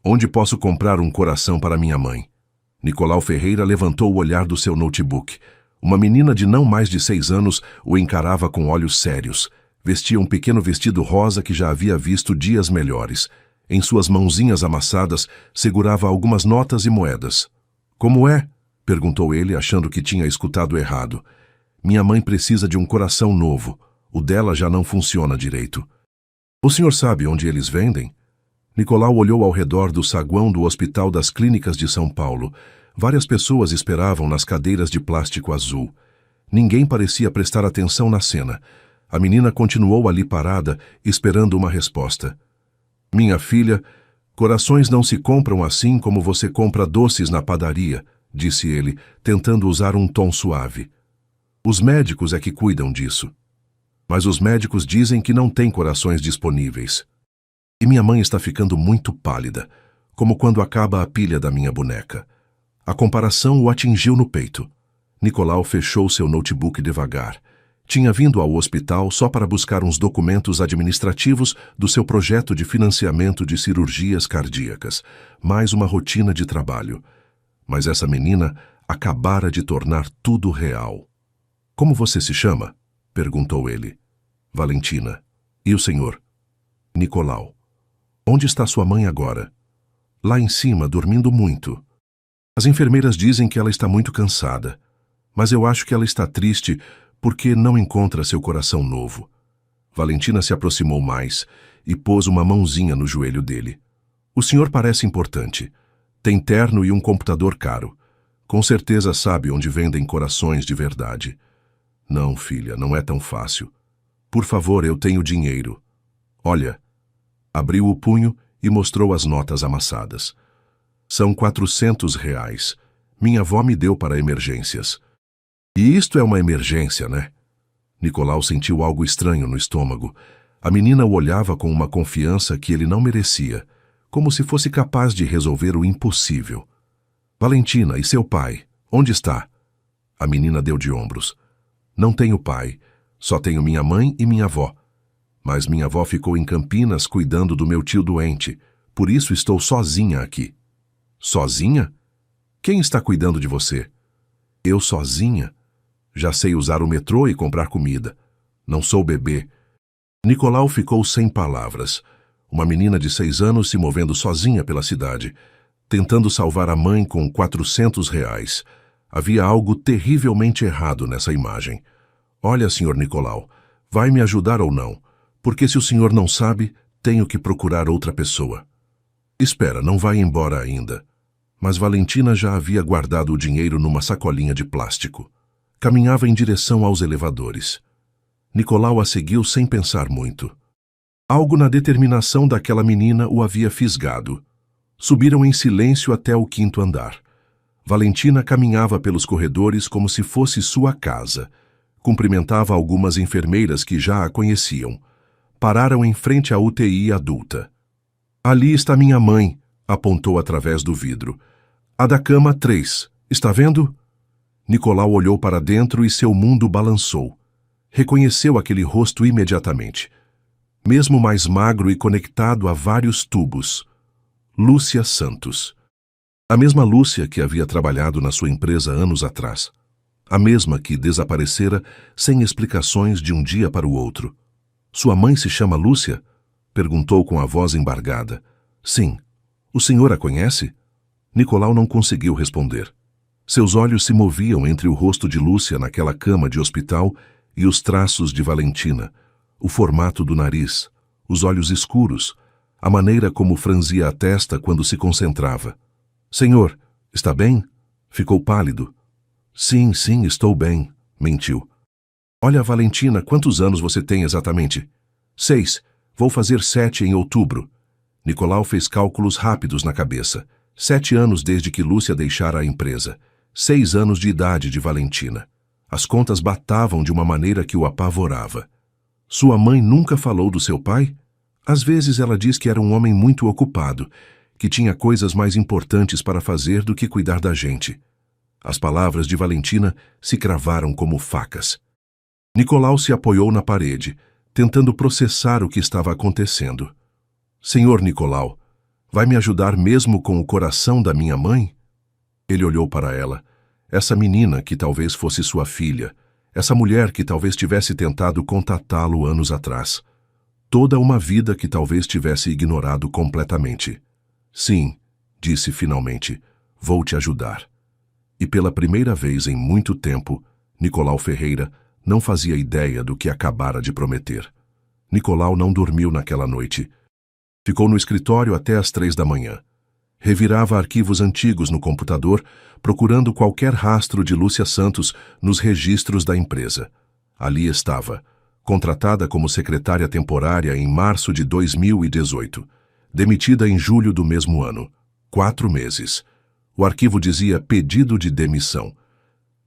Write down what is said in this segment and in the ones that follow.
Onde posso comprar um coração para minha mãe? Nicolau Ferreira levantou o olhar do seu notebook. Uma menina de não mais de 6 anos o encarava com olhos sérios. Vestia um pequeno vestido rosa que já havia visto dias melhores. Em suas mãozinhas amassadas, segurava algumas notas e moedas. Como é? Perguntou ele, achando que tinha escutado errado. Minha mãe precisa de um coração novo. O dela já não funciona direito. O senhor sabe onde eles vendem? Nicolau olhou ao redor do saguão do Hospital das Clínicas de São Paulo. Várias pessoas esperavam nas cadeiras de plástico azul. Ninguém parecia prestar atenção na cena. A menina continuou ali parada, esperando uma resposta. Minha filha, corações não se compram assim como você compra doces na padaria, disse ele, tentando usar um tom suave. Os médicos é que cuidam disso. Mas os médicos dizem que não tem corações disponíveis. E minha mãe está ficando muito pálida, como quando acaba a pilha da minha boneca. A comparação o atingiu no peito. Nicolau fechou seu notebook devagar. Tinha vindo ao hospital só para buscar uns documentos administrativos do seu projeto de financiamento de cirurgias cardíacas, mais uma rotina de trabalho. Mas essa menina acabara de tornar tudo real. Como você se chama? Perguntou ele. Valentina. E o senhor? Nicolau. Onde está sua mãe agora? Lá em cima, dormindo muito. As enfermeiras dizem que ela está muito cansada, mas eu acho que ela está triste porque não encontra seu coração novo. Valentina se aproximou mais e pôs uma mãozinha no joelho dele. O senhor parece importante. Tem terno e um computador caro. Com certeza sabe onde vendem corações de verdade. Não, filha, não é tão fácil. Por favor, eu tenho dinheiro. Olha. Abriu o punho e mostrou as notas amassadas. São R$ 400. Minha avó me deu para emergências. E isto é uma emergência, né? Nicolau sentiu algo estranho no estômago. A menina o olhava com uma confiança que ele não merecia, como se fosse capaz de resolver o impossível. Valentina, e seu pai? Onde está? A menina deu de ombros. Não tenho pai. Só tenho minha mãe e minha avó. Mas minha avó ficou em Campinas cuidando do meu tio doente. Por isso estou sozinha aqui. Sozinha? Quem está cuidando de você? Eu sozinha? Já sei usar o metrô e comprar comida. Não sou bebê. Nicolau ficou sem palavras. Uma menina de 6 anos se movendo sozinha pela cidade, tentando salvar a mãe com R$ 400. Havia algo terrivelmente errado nessa imagem. Olha, senhor Nicolau, vai me ajudar ou não? Porque se o senhor não sabe, tenho que procurar outra pessoa. Espera, não vai embora ainda. Mas Valentina já havia guardado o dinheiro numa sacolinha de plástico. Caminhava em direção aos elevadores. Nicolau a seguiu sem pensar muito. Algo na determinação daquela menina o havia fisgado. Subiram em silêncio até o 5º andar. Valentina caminhava pelos corredores como se fosse sua casa. Cumprimentava algumas enfermeiras que já a conheciam. Pararam em frente à UTI adulta. Ali está minha mãe, apontou através do vidro. A da cama 3. Está vendo? Nicolau olhou para dentro e seu mundo balançou. Reconheceu aquele rosto imediatamente. Mesmo mais magro e conectado a vários tubos. Lúcia Santos. A mesma Lúcia que havia trabalhado na sua empresa anos atrás. A mesma que desaparecera sem explicações de um dia para o outro. Sua mãe se chama Lúcia? Perguntou com a voz embargada. Sim. O senhor a conhece? Nicolau não conseguiu responder. Seus olhos se moviam entre o rosto de Lúcia naquela cama de hospital e os traços de Valentina, o formato do nariz, os olhos escuros, a maneira como franzia a testa quando se concentrava. Senhor, está bem? Ficou pálido. Sim, estou bem, mentiu. Olha, Valentina, quantos anos você tem exatamente? 6. Vou fazer 7 em outubro. Nicolau fez cálculos rápidos na cabeça. 7 anos desde que Lúcia deixara a empresa. 6 anos de idade de Valentina. As contas batavam de uma maneira que o apavorava. Sua mãe nunca falou do seu pai? Às vezes ela diz que era um homem muito ocupado, que tinha coisas mais importantes para fazer do que cuidar da gente. As palavras de Valentina se cravaram como facas. Nicolau se apoiou na parede, tentando processar o que estava acontecendo. Senhor Nicolau, Vai me ajudar mesmo com o coração da minha mãe? Ele olhou para ela. Essa menina que talvez fosse sua filha. Essa mulher que talvez tivesse tentado contatá-lo anos atrás. Toda uma vida que talvez tivesse ignorado completamente. Sim, disse finalmente, vou te ajudar. E pela primeira vez em muito tempo, Nicolau Ferreira não fazia ideia do que acabara de prometer. Nicolau não dormiu naquela noite. Ficou no escritório até às 3 da manhã. Revirava arquivos antigos no computador, procurando qualquer rastro de Lúcia Santos nos registros da empresa. Ali estava, contratada como secretária temporária em março de 2018, demitida em julho do mesmo ano. 4 meses. O arquivo dizia pedido de demissão.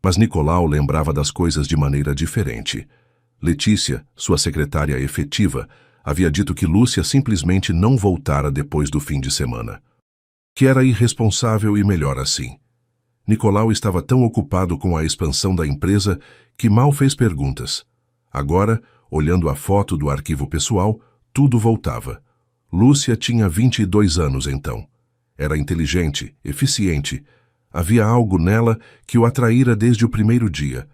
Mas Nicolau lembrava das coisas de maneira diferente. Letícia, sua secretária efetiva, havia dito que Lúcia simplesmente não voltara depois do fim de semana. Que era irresponsável e melhor assim. Nicolau estava tão ocupado com a expansão da empresa que mal fez perguntas. Agora, olhando a foto do arquivo pessoal, tudo voltava. Lúcia tinha 22 anos então. Era inteligente, eficiente. Havia algo nela que o atraíra desde o primeiro dia.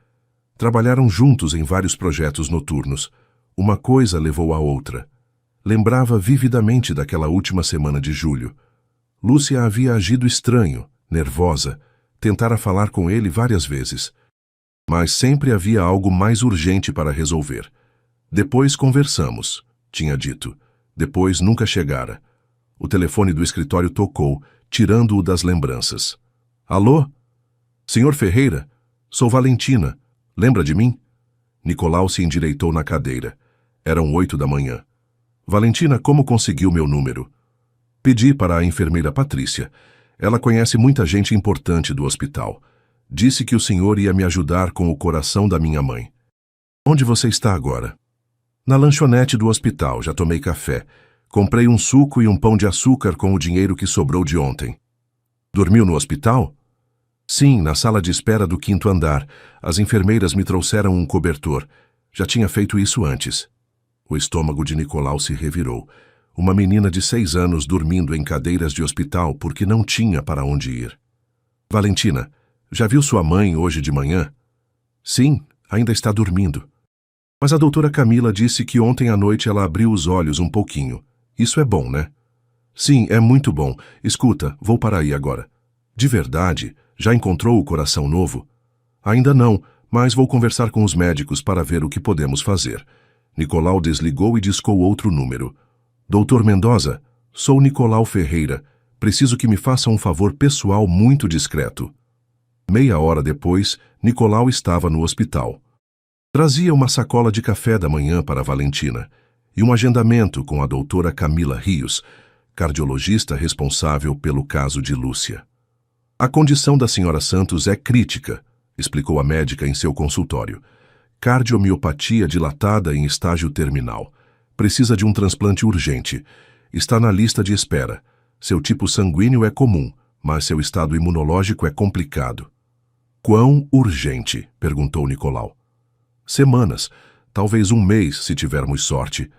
Trabalharam juntos em vários projetos noturnos. Uma coisa levou à outra. Lembrava vividamente daquela última semana de julho. Lúcia havia agido estranho, nervosa, tentara falar com ele várias vezes. Mas sempre havia algo mais urgente para resolver. Depois conversamos, tinha dito. Depois nunca chegara. O telefone do escritório tocou, tirando-o das lembranças. Alô? Senhor Ferreira? Sou Valentina. Lembra de mim? Nicolau se endireitou na cadeira. Eram 8 da manhã. Valentina, como conseguiu meu número? Pedi para a enfermeira Patrícia. Ela conhece muita gente importante do hospital. Disse que o senhor ia me ajudar com o coração da minha mãe. Onde você está agora? Na lanchonete do hospital, já tomei café. Comprei um suco e um pão de açúcar com o dinheiro que sobrou de ontem. Dormiu no hospital? Sim, na sala de espera do 5º andar. As enfermeiras me trouxeram um cobertor. Já tinha feito isso antes. O estômago de Nicolau se revirou. Uma menina de 6 anos dormindo em cadeiras de hospital porque não tinha para onde ir. Valentina, já viu sua mãe hoje de manhã? Sim, ainda está dormindo. Mas a doutora Camila disse que ontem à noite ela abriu os olhos um pouquinho. Isso é bom, né? Sim, é muito bom. Escuta, vou para aí agora. De verdade, já encontrou o coração novo? Ainda não, mas vou conversar com os médicos para ver o que podemos fazer. Nicolau desligou e discou outro número. Doutor Mendoza, sou Nicolau Ferreira. Preciso que me faça um favor pessoal muito discreto. Meia hora depois, Nicolau estava no hospital. Trazia uma sacola de café da manhã para Valentina e um agendamento com a doutora Camila Rios, cardiologista responsável pelo caso de Lúcia. A condição da senhora Santos é crítica, explicou a médica em seu consultório. Cardiomiopatia dilatada em estágio terminal. Precisa de um transplante urgente. Está na lista de espera. Seu tipo sanguíneo é comum, mas seu estado imunológico é complicado. Quão urgente? Perguntou Nicolau. Semanas, talvez um mês, se tivermos sorte.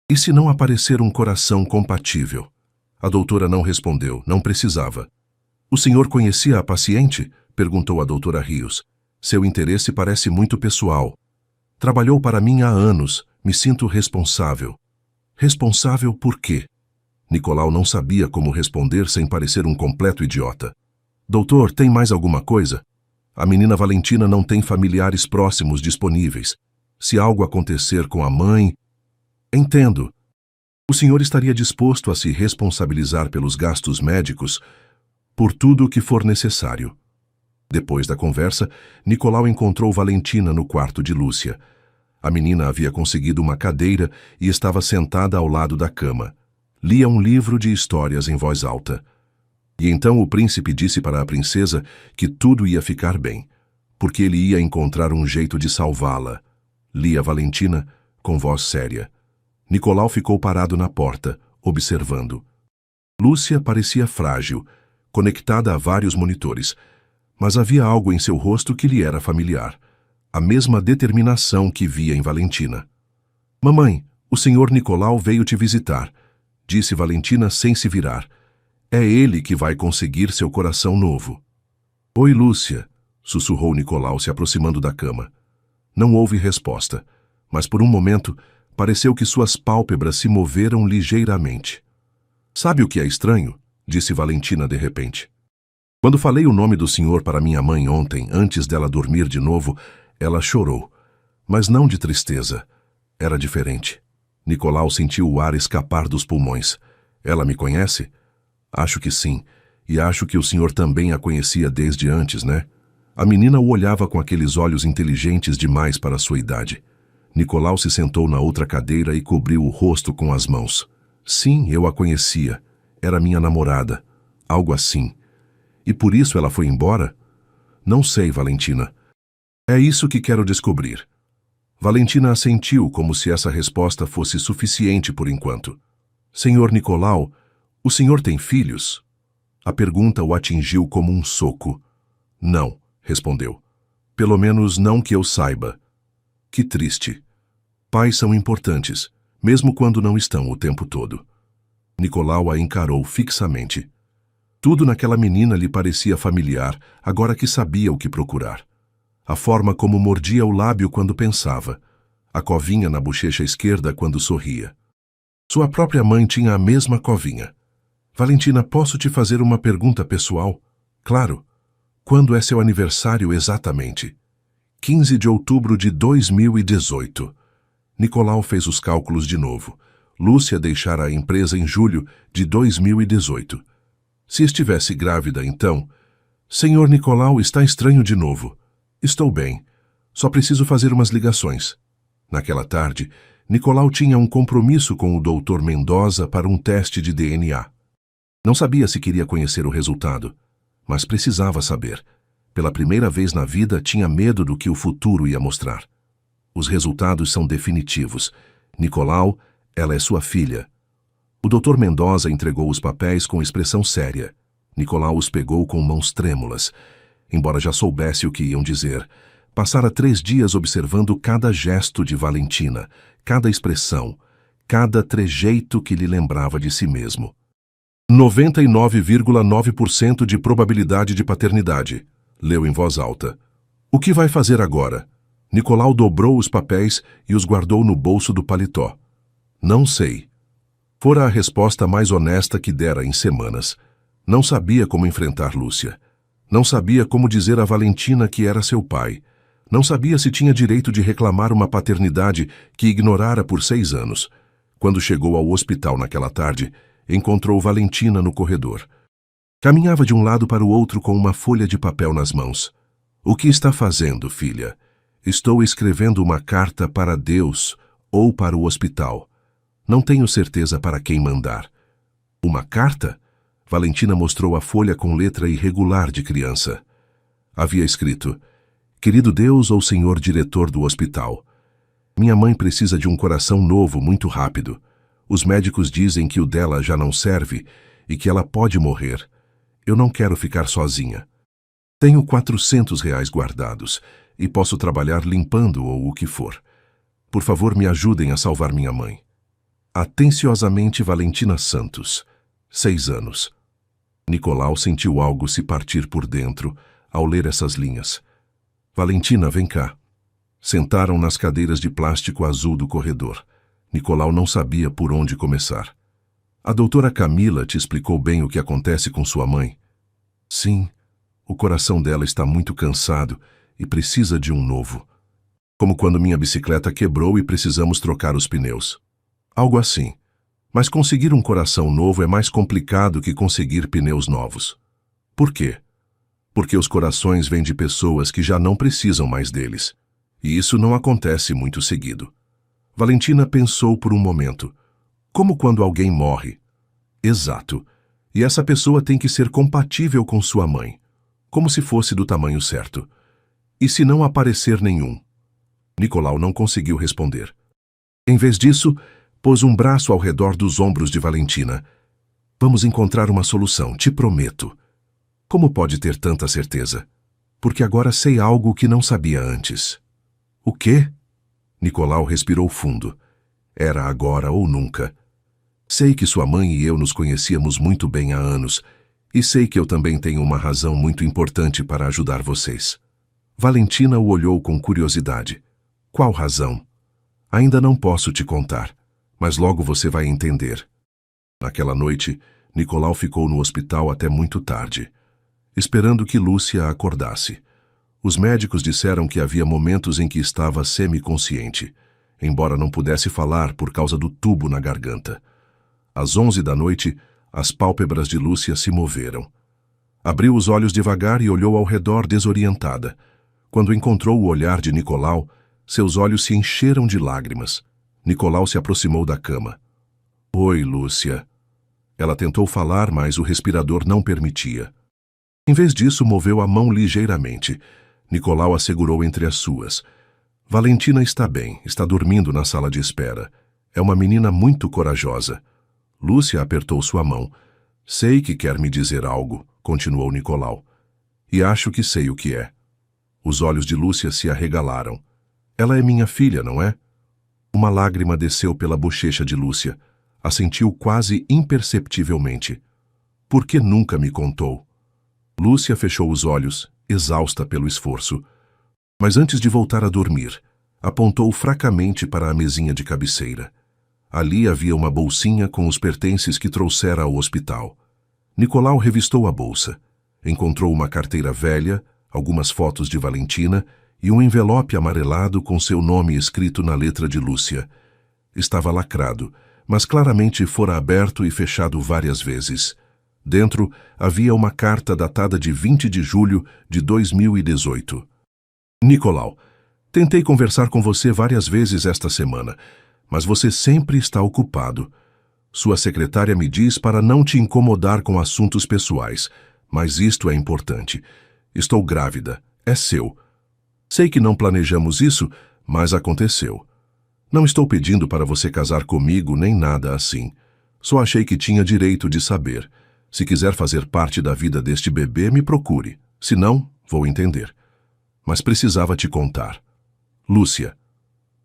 E se não aparecer um coração compatível? A doutora não respondeu, não precisava. O senhor conhecia a paciente? Perguntou a doutora Rios. Seu interesse parece muito pessoal. Trabalhou para mim há anos. Me sinto responsável. Responsável por quê? Nicolau não sabia como responder sem parecer um completo idiota. Doutor, tem mais alguma coisa? A menina Valentina não tem familiares próximos disponíveis. Se algo acontecer com a mãe... Entendo. O senhor estaria disposto a se responsabilizar pelos gastos médicos por tudo o que for necessário. Depois da conversa, Nicolau encontrou Valentina no quarto de Lúcia. A menina havia conseguido uma cadeira e estava sentada ao lado da cama. Lia um livro de histórias em voz alta. E então o príncipe disse para a princesa que tudo ia ficar bem, porque ele ia encontrar um jeito de salvá-la. Lia Valentina com voz séria. Nicolau ficou parado na porta, observando. Lúcia parecia frágil, conectada a vários monitores, mas havia algo em seu rosto que lhe era familiar. A mesma determinação que via em Valentina. Mamãe, o senhor Nicolau veio te visitar, disse Valentina sem se virar. É ele que vai conseguir seu coração novo. Oi, Lúcia, sussurrou Nicolau se aproximando da cama. Não houve resposta, mas por um momento pareceu que suas pálpebras se moveram ligeiramente. Sabe o que é estranho? Disse Valentina de repente. Quando falei o nome do senhor para minha mãe ontem, antes dela dormir de novo, ela chorou. Mas não de tristeza. Era diferente. Nicolau sentiu o ar escapar dos pulmões. Ela me conhece? Acho que sim. E acho que o senhor também a conhecia desde antes, né? A menina o olhava com aqueles olhos inteligentes demais para sua idade. Nicolau se sentou na outra cadeira e cobriu o rosto com as mãos. Sim, eu a conhecia. Era minha namorada. Algo assim. E por isso ela foi embora? Não sei, Valentina. É isso que quero descobrir. Valentina assentiu como se essa resposta fosse suficiente por enquanto. Senhor Nicolau, o senhor tem filhos? A pergunta o atingiu como um soco. Não, respondeu. Pelo menos não que eu saiba. Que triste. Pais são importantes, mesmo quando não estão o tempo todo. Nicolau a encarou fixamente. Tudo naquela menina lhe parecia familiar, agora que sabia o que procurar. A forma como mordia o lábio quando pensava, a covinha na bochecha esquerda quando sorria. Sua própria mãe tinha a mesma covinha. Valentina, posso te fazer uma pergunta pessoal? Claro. Quando é seu aniversário exatamente? 15 de outubro de 2018. Nicolau fez os cálculos de novo. Lúcia deixara a empresa em julho de 2018. Se estivesse grávida, então... Senhor Nicolau, está estranho de novo. Estou bem. Só preciso fazer umas ligações. Naquela tarde, Nicolau tinha um compromisso com o Dr. Mendoza para um teste de DNA. Não sabia se queria conhecer o resultado, mas precisava saber. Pela primeira vez na vida, tinha medo do que o futuro ia mostrar. Os resultados são definitivos. Nicolau, ela é sua filha. O Dr. Mendoza entregou os papéis com expressão séria. Nicolau os pegou com mãos trêmulas. Embora já soubesse o que iam dizer, passara 3 dias observando cada gesto de Valentina, cada expressão, cada trejeito que lhe lembrava de si mesmo. 99,9% de probabilidade de paternidade, leu em voz alta. O que vai fazer agora? Nicolau dobrou os papéis e os guardou no bolso do paletó. Não sei. Fora a resposta mais honesta que dera em semanas. Não sabia como enfrentar Lúcia. Não sabia como dizer a Valentina que era seu pai. Não sabia se tinha direito de reclamar uma paternidade que ignorara por 6 anos. Quando chegou ao hospital naquela tarde, encontrou Valentina no corredor. Caminhava de um lado para o outro com uma folha de papel nas mãos. O que está fazendo, filha? Estou escrevendo uma carta para Deus ou para o hospital. Não tenho certeza para quem mandar. Uma carta? Valentina mostrou a folha com letra irregular de criança. Havia escrito: Querido Deus ou senhor diretor do hospital, minha mãe precisa de um coração novo muito rápido. Os médicos dizem que o dela já não serve e que ela pode morrer. Eu não quero ficar sozinha. Tenho R$ 400 guardados e posso trabalhar limpando ou o que for. Por favor, me ajudem a salvar minha mãe. Atenciosamente, Valentina Santos, 6 anos. Nicolau sentiu algo se partir por dentro ao ler essas linhas. Valentina, vem cá. Sentaram nas cadeiras de plástico azul do corredor. Nicolau não sabia por onde começar. A doutora Camila te explicou bem o que acontece com sua mãe? Sim, o coração dela está muito cansado e precisa de um novo. Como quando minha bicicleta quebrou e precisamos trocar os pneus. Algo assim. Mas conseguir um coração novo é mais complicado que conseguir pneus novos. Por quê? Porque os corações vêm de pessoas que já não precisam mais deles. E isso não acontece muito seguido. Valentina pensou por um momento. Como quando alguém morre. Exato. E essa pessoa tem que ser compatível com sua mãe. Como se fosse do tamanho certo. E se não aparecer nenhum? Nicolau não conseguiu responder. Em vez disso, pôs um braço ao redor dos ombros de Valentina. Vamos encontrar uma solução, te prometo. Como pode ter tanta certeza? Porque agora sei algo que não sabia antes. O quê? Nicolau respirou fundo. Era agora ou nunca. Sei que sua mãe e eu nos conhecíamos muito bem há anos, e sei que eu também tenho uma razão muito importante para ajudar vocês. Valentina o olhou com curiosidade. Qual razão? Ainda não posso te contar, mas logo você vai entender. Naquela noite, Nicolau ficou no hospital até muito tarde, esperando que Lúcia acordasse. Os médicos disseram que havia momentos em que estava semiconsciente, embora não pudesse falar por causa do tubo na garganta. Às 11 da noite, as pálpebras de Lúcia se moveram. Abriu os olhos devagar e olhou ao redor desorientada. Quando encontrou o olhar de Nicolau, seus olhos se encheram de lágrimas. Nicolau se aproximou da cama. Oi, Lúcia. Ela tentou falar, mas o respirador não permitia. Em vez disso, moveu a mão ligeiramente. Nicolau a segurou entre as suas. Valentina está bem, está dormindo na sala de espera. É uma menina muito corajosa. Lúcia apertou sua mão. Sei que quer me dizer algo, continuou Nicolau. E acho que sei o que é. Os olhos de Lúcia se arregalaram. Ela é minha filha, não é? Uma lágrima desceu pela bochecha de Lúcia. A sentiu quase imperceptivelmente. Por que nunca me contou? Lúcia fechou os olhos, exausta pelo esforço. Mas antes de voltar a dormir, apontou fracamente para a mesinha de cabeceira. Ali havia uma bolsinha com os pertences que trouxera ao hospital. Nicolau revistou a bolsa. Encontrou uma carteira velha, algumas fotos de Valentina e um envelope amarelado com seu nome escrito na letra de Lúcia. Estava lacrado, mas claramente fora aberto e fechado várias vezes. Dentro havia uma carta datada de 20 de julho de 2018. Nicolau, tentei conversar com você várias vezes esta semana, mas você sempre está ocupado. Sua secretária me diz para não te incomodar com assuntos pessoais, mas isto é importante. Estou grávida, é seu. Sei que não planejamos isso, mas aconteceu. Não estou pedindo para você casar comigo nem nada assim. Só achei que tinha direito de saber. Se quiser fazer parte da vida deste bebê, me procure. Se não, vou entender. Mas precisava te contar. Lúcia.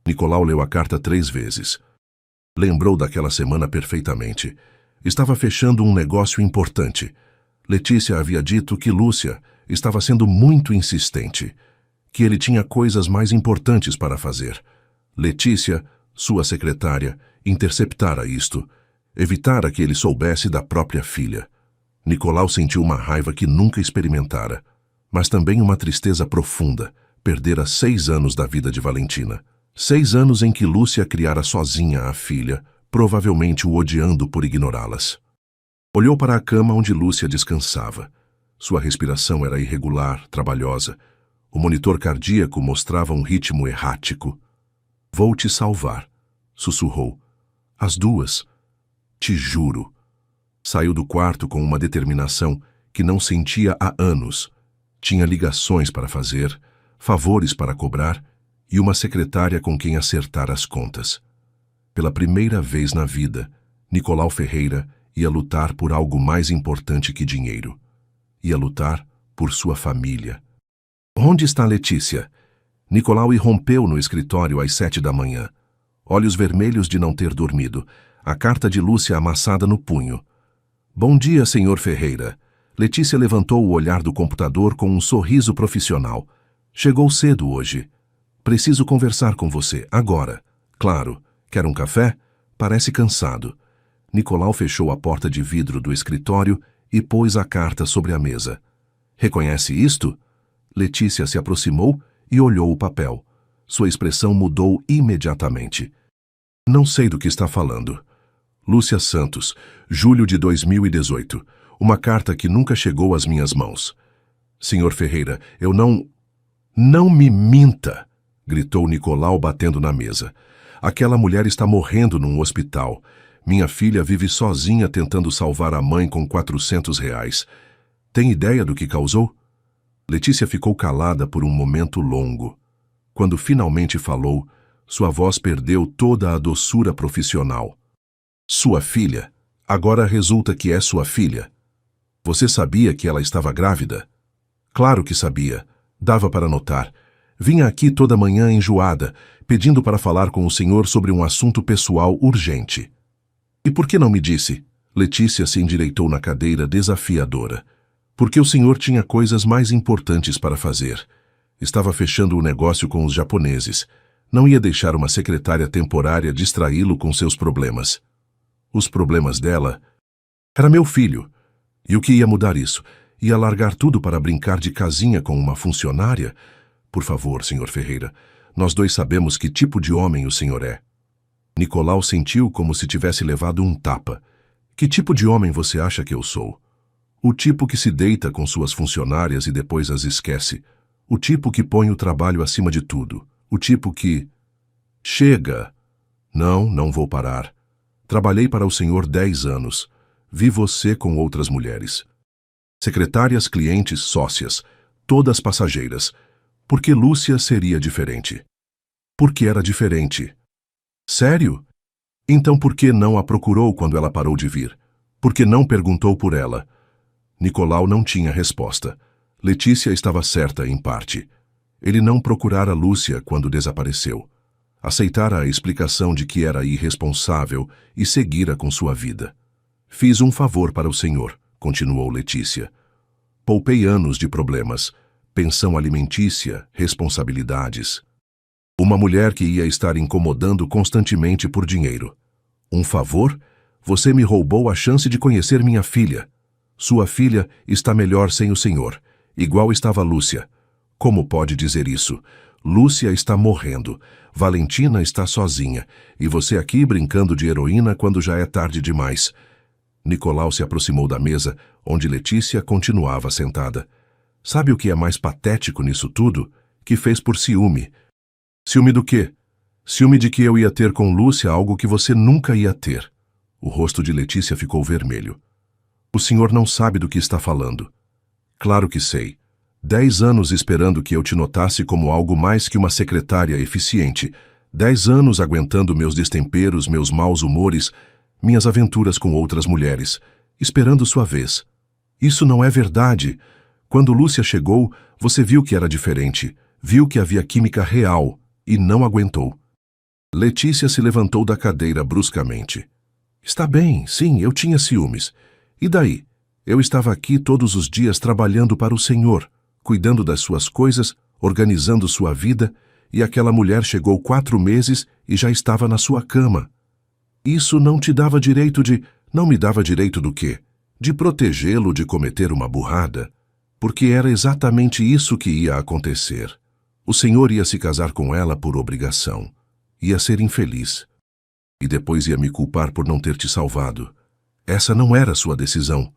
Nicolau leu a carta 3 vezes. Lembrou daquela semana perfeitamente. Estava fechando um negócio importante. Letícia havia dito que Lúcia estava sendo muito insistente, que ele tinha coisas mais importantes para fazer. Letícia, sua secretária, interceptara isto, evitara que ele soubesse da própria filha. Nicolau sentiu uma raiva que nunca experimentara, mas também uma tristeza profunda. Perdera 6 anos da vida de Valentina. 6 anos em que Lúcia criara sozinha a filha, provavelmente o odiando por ignorá-las. Olhou para a cama onde Lúcia descansava. Sua respiração era irregular, trabalhosa. O monitor cardíaco mostrava um ritmo errático. Vou te salvar, sussurrou. As duas. Te juro. Saiu do quarto com uma determinação que não sentia há anos. Tinha ligações para fazer, favores para cobrar e uma secretária com quem acertar as contas. Pela primeira vez na vida, Nicolau Ferreira ia lutar por algo mais importante que dinheiro. Ia lutar por sua família. Onde está Letícia? Nicolau irrompeu no escritório às 7 da manhã. Olhos vermelhos de não ter dormido. A carta de Lúcia amassada no punho. Bom dia, senhor Ferreira. Letícia levantou o olhar do computador com um sorriso profissional. Chegou cedo hoje. Preciso conversar com você, agora. Claro. Quer um café? Parece cansado. Nicolau fechou a porta de vidro do escritório e pôs a carta sobre a mesa. Reconhece isto? Letícia se aproximou e olhou o papel. Sua expressão mudou imediatamente. Não sei do que está falando. Lúcia Santos, julho de 2018. Uma carta que nunca chegou às minhas mãos. Senhor Ferreira, eu não... Não me minta! Gritou Nicolau batendo na mesa. Aquela mulher está morrendo num hospital. Minha filha vive sozinha tentando salvar a mãe com R$ 400. Tem ideia do que causou? Letícia ficou calada por um momento longo. Quando finalmente falou, sua voz perdeu toda a doçura profissional. Sua filha? Agora resulta que é sua filha. Você sabia que ela estava grávida? Claro que sabia. Dava para notar. Vinha aqui toda manhã enjoada, pedindo para falar com o senhor sobre um assunto pessoal urgente. E por que não me disse? Letícia se endireitou na cadeira desafiadora. Porque o senhor tinha coisas mais importantes para fazer. Estava fechando o negócio com os japoneses. Não ia deixar uma secretária temporária distraí-lo com seus problemas. Os problemas dela... Era meu filho. E o que ia mudar isso? Ia largar tudo para brincar de casinha com uma funcionária? Por favor, Sr. Ferreira, nós dois sabemos que tipo de homem o senhor é. Nicolau sentiu como se tivesse levado um tapa. Que tipo de homem você acha que eu sou? O tipo que se deita com suas funcionárias e depois as esquece. O tipo que põe o trabalho acima de tudo. O tipo que... Chega! Não vou parar. Trabalhei para o senhor 10 anos. Vi você com outras mulheres. Secretárias, clientes, sócias. Todas passageiras. Por que Lúcia seria diferente? Porque era diferente. Sério? Então por que não a procurou quando ela parou de vir? Por que não perguntou por ela? Nicolau não tinha resposta. Letícia estava certa em parte. Ele não procurara Lúcia quando desapareceu. Aceitara a explicação de que era irresponsável e seguira com sua vida. Fiz um favor para o senhor, continuou Letícia. Poupei anos de problemas, pensão alimentícia, responsabilidades. Uma mulher que ia estar incomodando constantemente por dinheiro. Um favor? Você me roubou a chance de conhecer minha filha. Sua filha está melhor sem o senhor, igual estava Lúcia. Como pode dizer isso? Lúcia está morrendo, Valentina está sozinha, e você aqui brincando de heroína quando já é tarde demais. Nicolau se aproximou da mesa, onde Letícia continuava sentada. Sabe o que é mais patético nisso tudo? Que fez por ciúme. Ciúme do quê? Ciúme de que eu ia ter com Lúcia algo que você nunca ia ter. O rosto de Letícia ficou vermelho. O senhor não sabe do que está falando. Claro que sei. 10 anos esperando que eu te notasse como algo mais que uma secretária eficiente. 10 anos aguentando meus destemperos, meus maus humores, minhas aventuras com outras mulheres, esperando sua vez. Isso não é verdade. Quando Lúcia chegou, você viu que era diferente, viu que havia química real e não aguentou. Letícia se levantou da cadeira bruscamente. Está bem, sim, eu tinha ciúmes. E daí? Eu estava aqui todos os dias trabalhando para o senhor, cuidando das suas coisas, organizando sua vida, e aquela mulher chegou 4 meses e já estava na sua cama. Isso não te dava direito de... Não me dava direito do quê? De protegê-lo de cometer uma burrada. Porque era exatamente isso que ia acontecer. O senhor ia se casar com ela por obrigação. Ia ser infeliz. E depois ia me culpar por não ter te salvado. Essa não era sua decisão.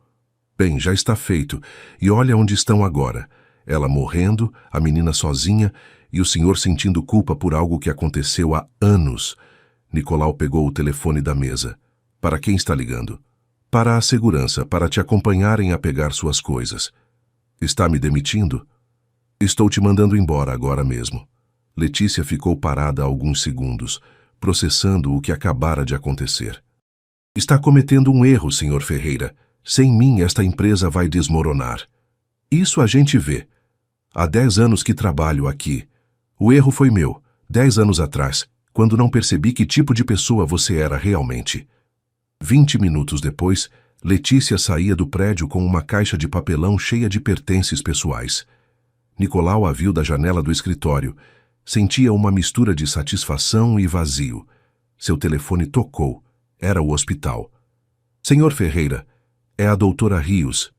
Bem, já está feito. E olha onde estão agora. Ela morrendo, a menina sozinha, e o senhor sentindo culpa por algo que aconteceu há anos. Nicolau pegou o telefone da mesa. Para quem está ligando? Para a segurança, para te acompanharem a pegar suas coisas. Está me demitindo? Estou te mandando embora agora mesmo. Letícia ficou parada alguns segundos, processando o que acabara de acontecer. Está cometendo um erro, Sr. Ferreira. Sem mim, esta empresa vai desmoronar. Isso a gente vê. Há 10 anos que trabalho aqui. O erro foi meu, 10 anos atrás, quando não percebi que tipo de pessoa você era realmente. 20 minutos depois, Letícia saía do prédio com uma caixa de papelão cheia de pertences pessoais. Nicolau a viu da janela do escritório. Sentia uma mistura de satisfação e vazio. Seu telefone tocou. Era o hospital. Senhor Ferreira, é a doutora Rios.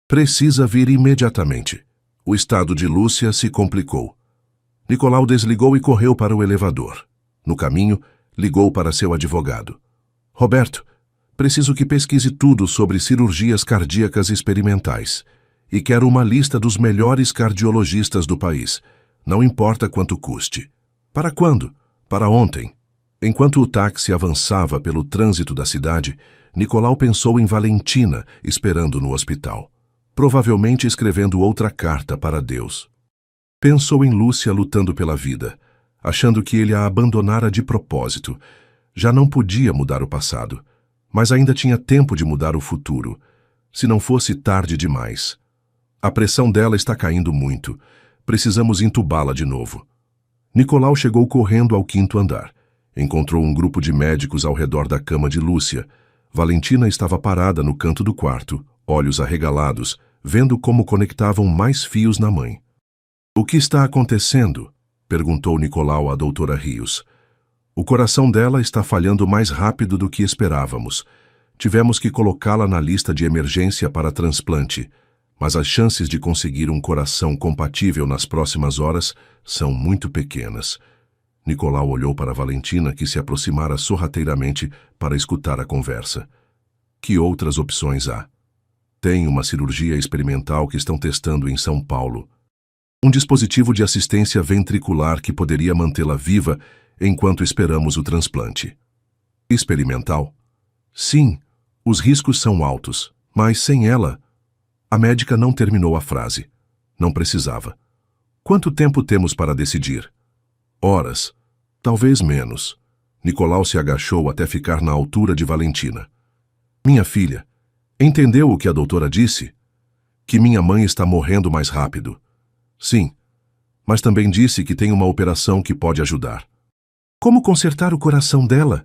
Precisa vir imediatamente. O estado de Lúcia se complicou. Nicolau desligou e correu para o elevador. No caminho, ligou para seu advogado. Roberto, preciso que pesquise tudo sobre cirurgias cardíacas experimentais. E quero uma lista dos melhores cardiologistas do país. Não importa quanto custe. Para quando? Para ontem. Enquanto o táxi avançava pelo trânsito da cidade, Nicolau pensou em Valentina, esperando no hospital. Provavelmente escrevendo outra carta para Deus. Pensou em Lúcia lutando pela vida, achando que ele a abandonara de propósito. Já não podia mudar o passado, mas ainda tinha tempo de mudar o futuro, se não fosse tarde demais. A pressão dela está caindo muito. Precisamos entubá-la de novo. Nicolau chegou correndo ao 5º andar. Encontrou um grupo de médicos ao redor da cama de Lúcia. Valentina estava parada no canto do quarto, olhos arregalados, vendo como conectavam mais fios na mãe. "O que está acontecendo?" perguntou Nicolau à doutora Rios. "O coração dela está falhando mais rápido do que esperávamos. Tivemos que colocá-la na lista de emergência para transplante, mas as chances de conseguir um coração compatível nas próximas horas são muito pequenas." Nicolau olhou para Valentina, que se aproximara sorrateiramente para escutar a conversa. "Que outras opções há?" "Tem uma cirurgia experimental que estão testando em São Paulo. Um dispositivo de assistência ventricular que poderia mantê-la viva enquanto esperamos o transplante." "Experimental?" "Sim, os riscos são altos, mas sem ela..." A médica não terminou a frase. Não precisava. "Quanto tempo temos para decidir?" "Horas. Talvez menos." Nicolau se agachou até ficar na altura de Valentina. "Minha filha, entendeu o que a doutora disse? Que minha mãe está morrendo mais rápido." "Sim, mas também disse que tem uma operação que pode ajudar." "Como consertar o coração dela?"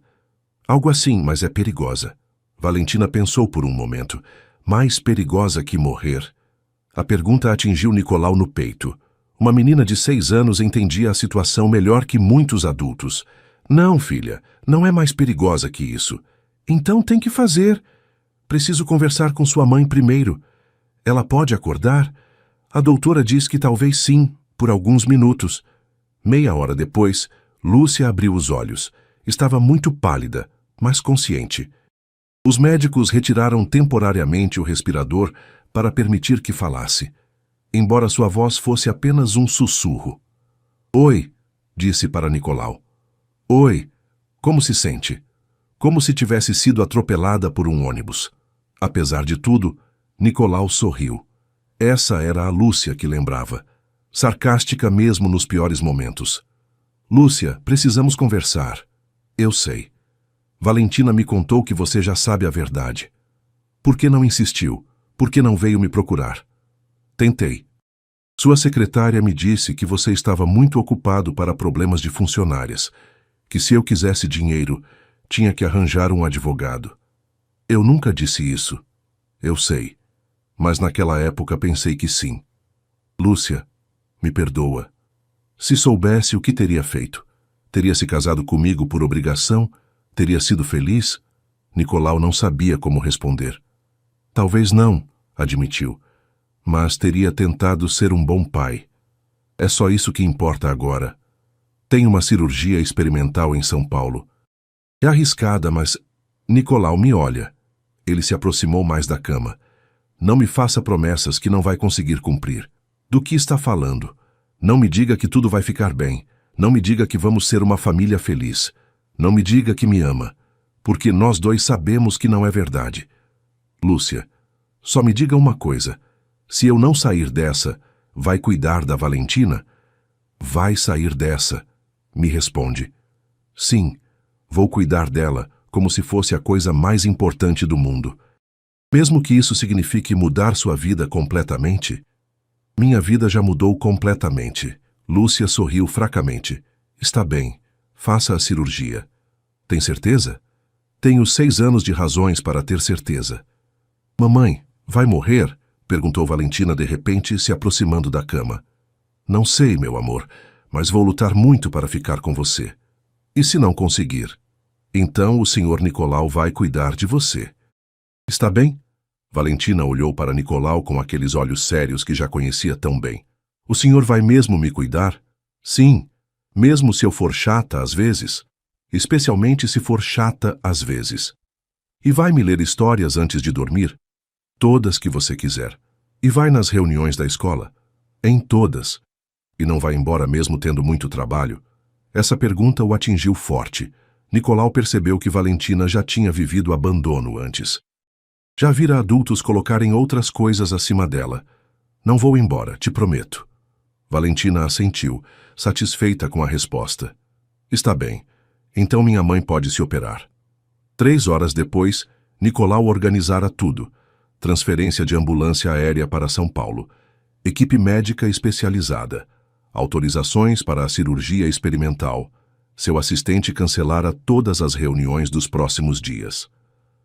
"Algo assim, mas é perigosa." Valentina pensou por um momento. Mais perigosa que morrer? A pergunta atingiu Nicolau no peito. Uma menina de 6 anos entendia a situação melhor que muitos adultos. "Não, filha, não é mais perigosa que isso." "Então tem que fazer. Preciso conversar com sua mãe primeiro. Ela pode acordar?" A doutora diz que talvez sim, por alguns minutos. Meia hora depois, Lúcia abriu os olhos. Estava muito pálida, mas consciente. Os médicos retiraram temporariamente o respirador para permitir que falasse, embora sua voz fosse apenas um sussurro. "Oi", disse para Nicolau. "Oi, como se sente?" Como se tivesse sido atropelada por um ônibus. Apesar de tudo, Nicolau sorriu. Essa era a Lúcia que lembrava, sarcástica mesmo nos piores momentos. "Lúcia, precisamos conversar." "Eu sei. Valentina me contou que você já sabe a verdade. Por que não insistiu? Por que não veio me procurar?" "Tentei. Sua secretária me disse que você estava muito ocupado para problemas de funcionárias, que se eu quisesse dinheiro, tinha que arranjar um advogado." "Eu nunca disse isso." "Eu sei. Mas naquela época pensei que sim." "Lúcia, me perdoa. Se soubesse, o que teria feito? Teria se casado comigo por obrigação? Teria sido feliz?" Nicolau não sabia como responder. "Talvez não", admitiu, "mas teria tentado ser um bom pai. É só isso que importa agora. Tem uma cirurgia experimental em São Paulo. É arriscada, mas..." "Nicolau, me olha." Ele se aproximou mais da cama. "Não me faça promessas que não vai conseguir cumprir. Do que está falando? Não me diga que tudo vai ficar bem. Não me diga que vamos ser uma família feliz. Não me diga que me ama, porque nós dois sabemos que não é verdade. Lúcia, só me diga uma coisa. Se eu não sair dessa, vai cuidar da Valentina?" "Vai sair dessa", me responde. "Sim, vou cuidar dela como se fosse a coisa mais importante do mundo. Mesmo que isso signifique mudar sua vida completamente." "Minha vida já mudou completamente." Lúcia sorriu fracamente. "Está bem, faça a cirurgia." "Tem certeza?" "Tenho 6 anos de razões para ter certeza." "Mamãe, vai morrer?" perguntou Valentina de repente, se aproximando da cama. "Não sei, meu amor, mas vou lutar muito para ficar com você." "E se não conseguir?" "Então o senhor Nicolau vai cuidar de você." "Está bem?" Valentina olhou para Nicolau com aqueles olhos sérios que já conhecia tão bem. "O senhor vai mesmo me cuidar?" "Sim, mesmo se eu for chata às vezes. Especialmente se for chata às vezes." "E vai me ler histórias antes de dormir?" "Todas que você quiser." "E vai nas reuniões da escola?" "Em todas." "E não vai embora mesmo tendo muito trabalho?" Essa pergunta o atingiu forte. Nicolau percebeu que Valentina já tinha vivido abandono antes. Já vira adultos colocarem outras coisas acima dela. "Não vou embora, te prometo." Valentina assentiu, satisfeita com a resposta. "Está bem. Então minha mãe pode se operar." 3 horas depois, Nicolau organizara tudo. Transferência de ambulância aérea para São Paulo. Equipe médica especializada. Autorizações para a cirurgia experimental. Seu assistente cancelara todas as reuniões dos próximos dias.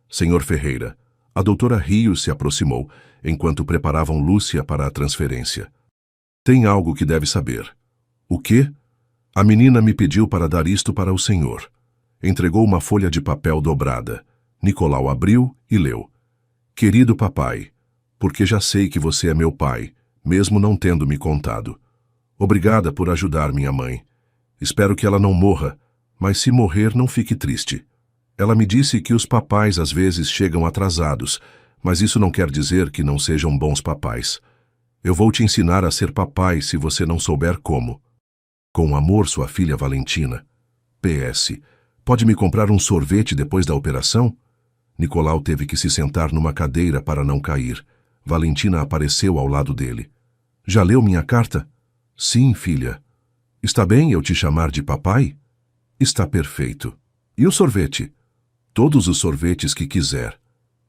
Senhor Ferreira, a doutora Rios se aproximou, enquanto preparavam Lúcia para a transferência. Tem algo que deve saber. O quê? A menina me pediu para dar isto para o senhor. Entregou uma folha de papel dobrada. Nicolau abriu e leu. Querido papai, porque já sei que você é meu pai, mesmo não tendo me contado. Obrigada por ajudar minha mãe. Espero que ela não morra, mas se morrer, não fique triste. Ela me disse que os papais às vezes chegam atrasados, mas isso não quer dizer que não sejam bons papais. Eu vou te ensinar a ser papai se você não souber como. Com amor, sua filha Valentina. PS. Pode me comprar um sorvete depois da operação? Nicolau teve que se sentar numa cadeira para não cair. Valentina apareceu ao lado dele. Já leu minha carta? Sim, filha. Está bem eu te chamar de papai? Está perfeito. E o sorvete? Todos os sorvetes que quiser.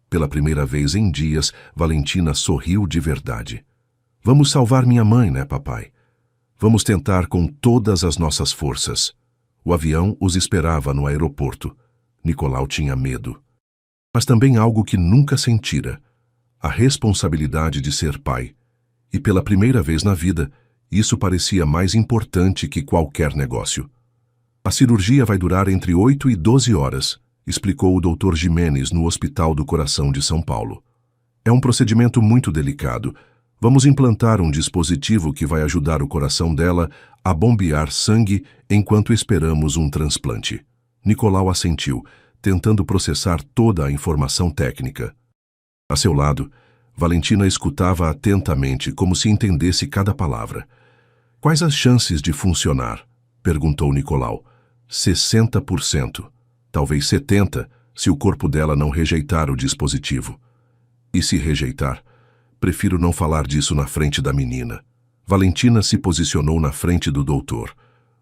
Pela primeira vez em dias, Valentina sorriu de verdade. Vamos salvar minha mãe, né, papai? Vamos tentar com todas as nossas forças. O avião os esperava no aeroporto. Nicolau tinha medo. Mas também algo que nunca sentira. A responsabilidade de ser pai. E pela primeira vez na vida, isso parecia mais importante que qualquer negócio. A cirurgia vai durar entre 8 e 12 horas, explicou o Dr. Jimenez no Hospital do Coração de São Paulo. É um procedimento muito delicado. Vamos implantar um dispositivo que vai ajudar o coração dela a bombear sangue enquanto esperamos um transplante. Nicolau assentiu, tentando processar toda a informação técnica. A seu lado, Valentina escutava atentamente, como se entendesse cada palavra. Quais as chances de funcionar? Perguntou Nicolau. 60%. Talvez 70%, se o corpo dela não rejeitar o dispositivo. E se rejeitar? Prefiro não falar disso na frente da menina. Valentina se posicionou na frente do doutor.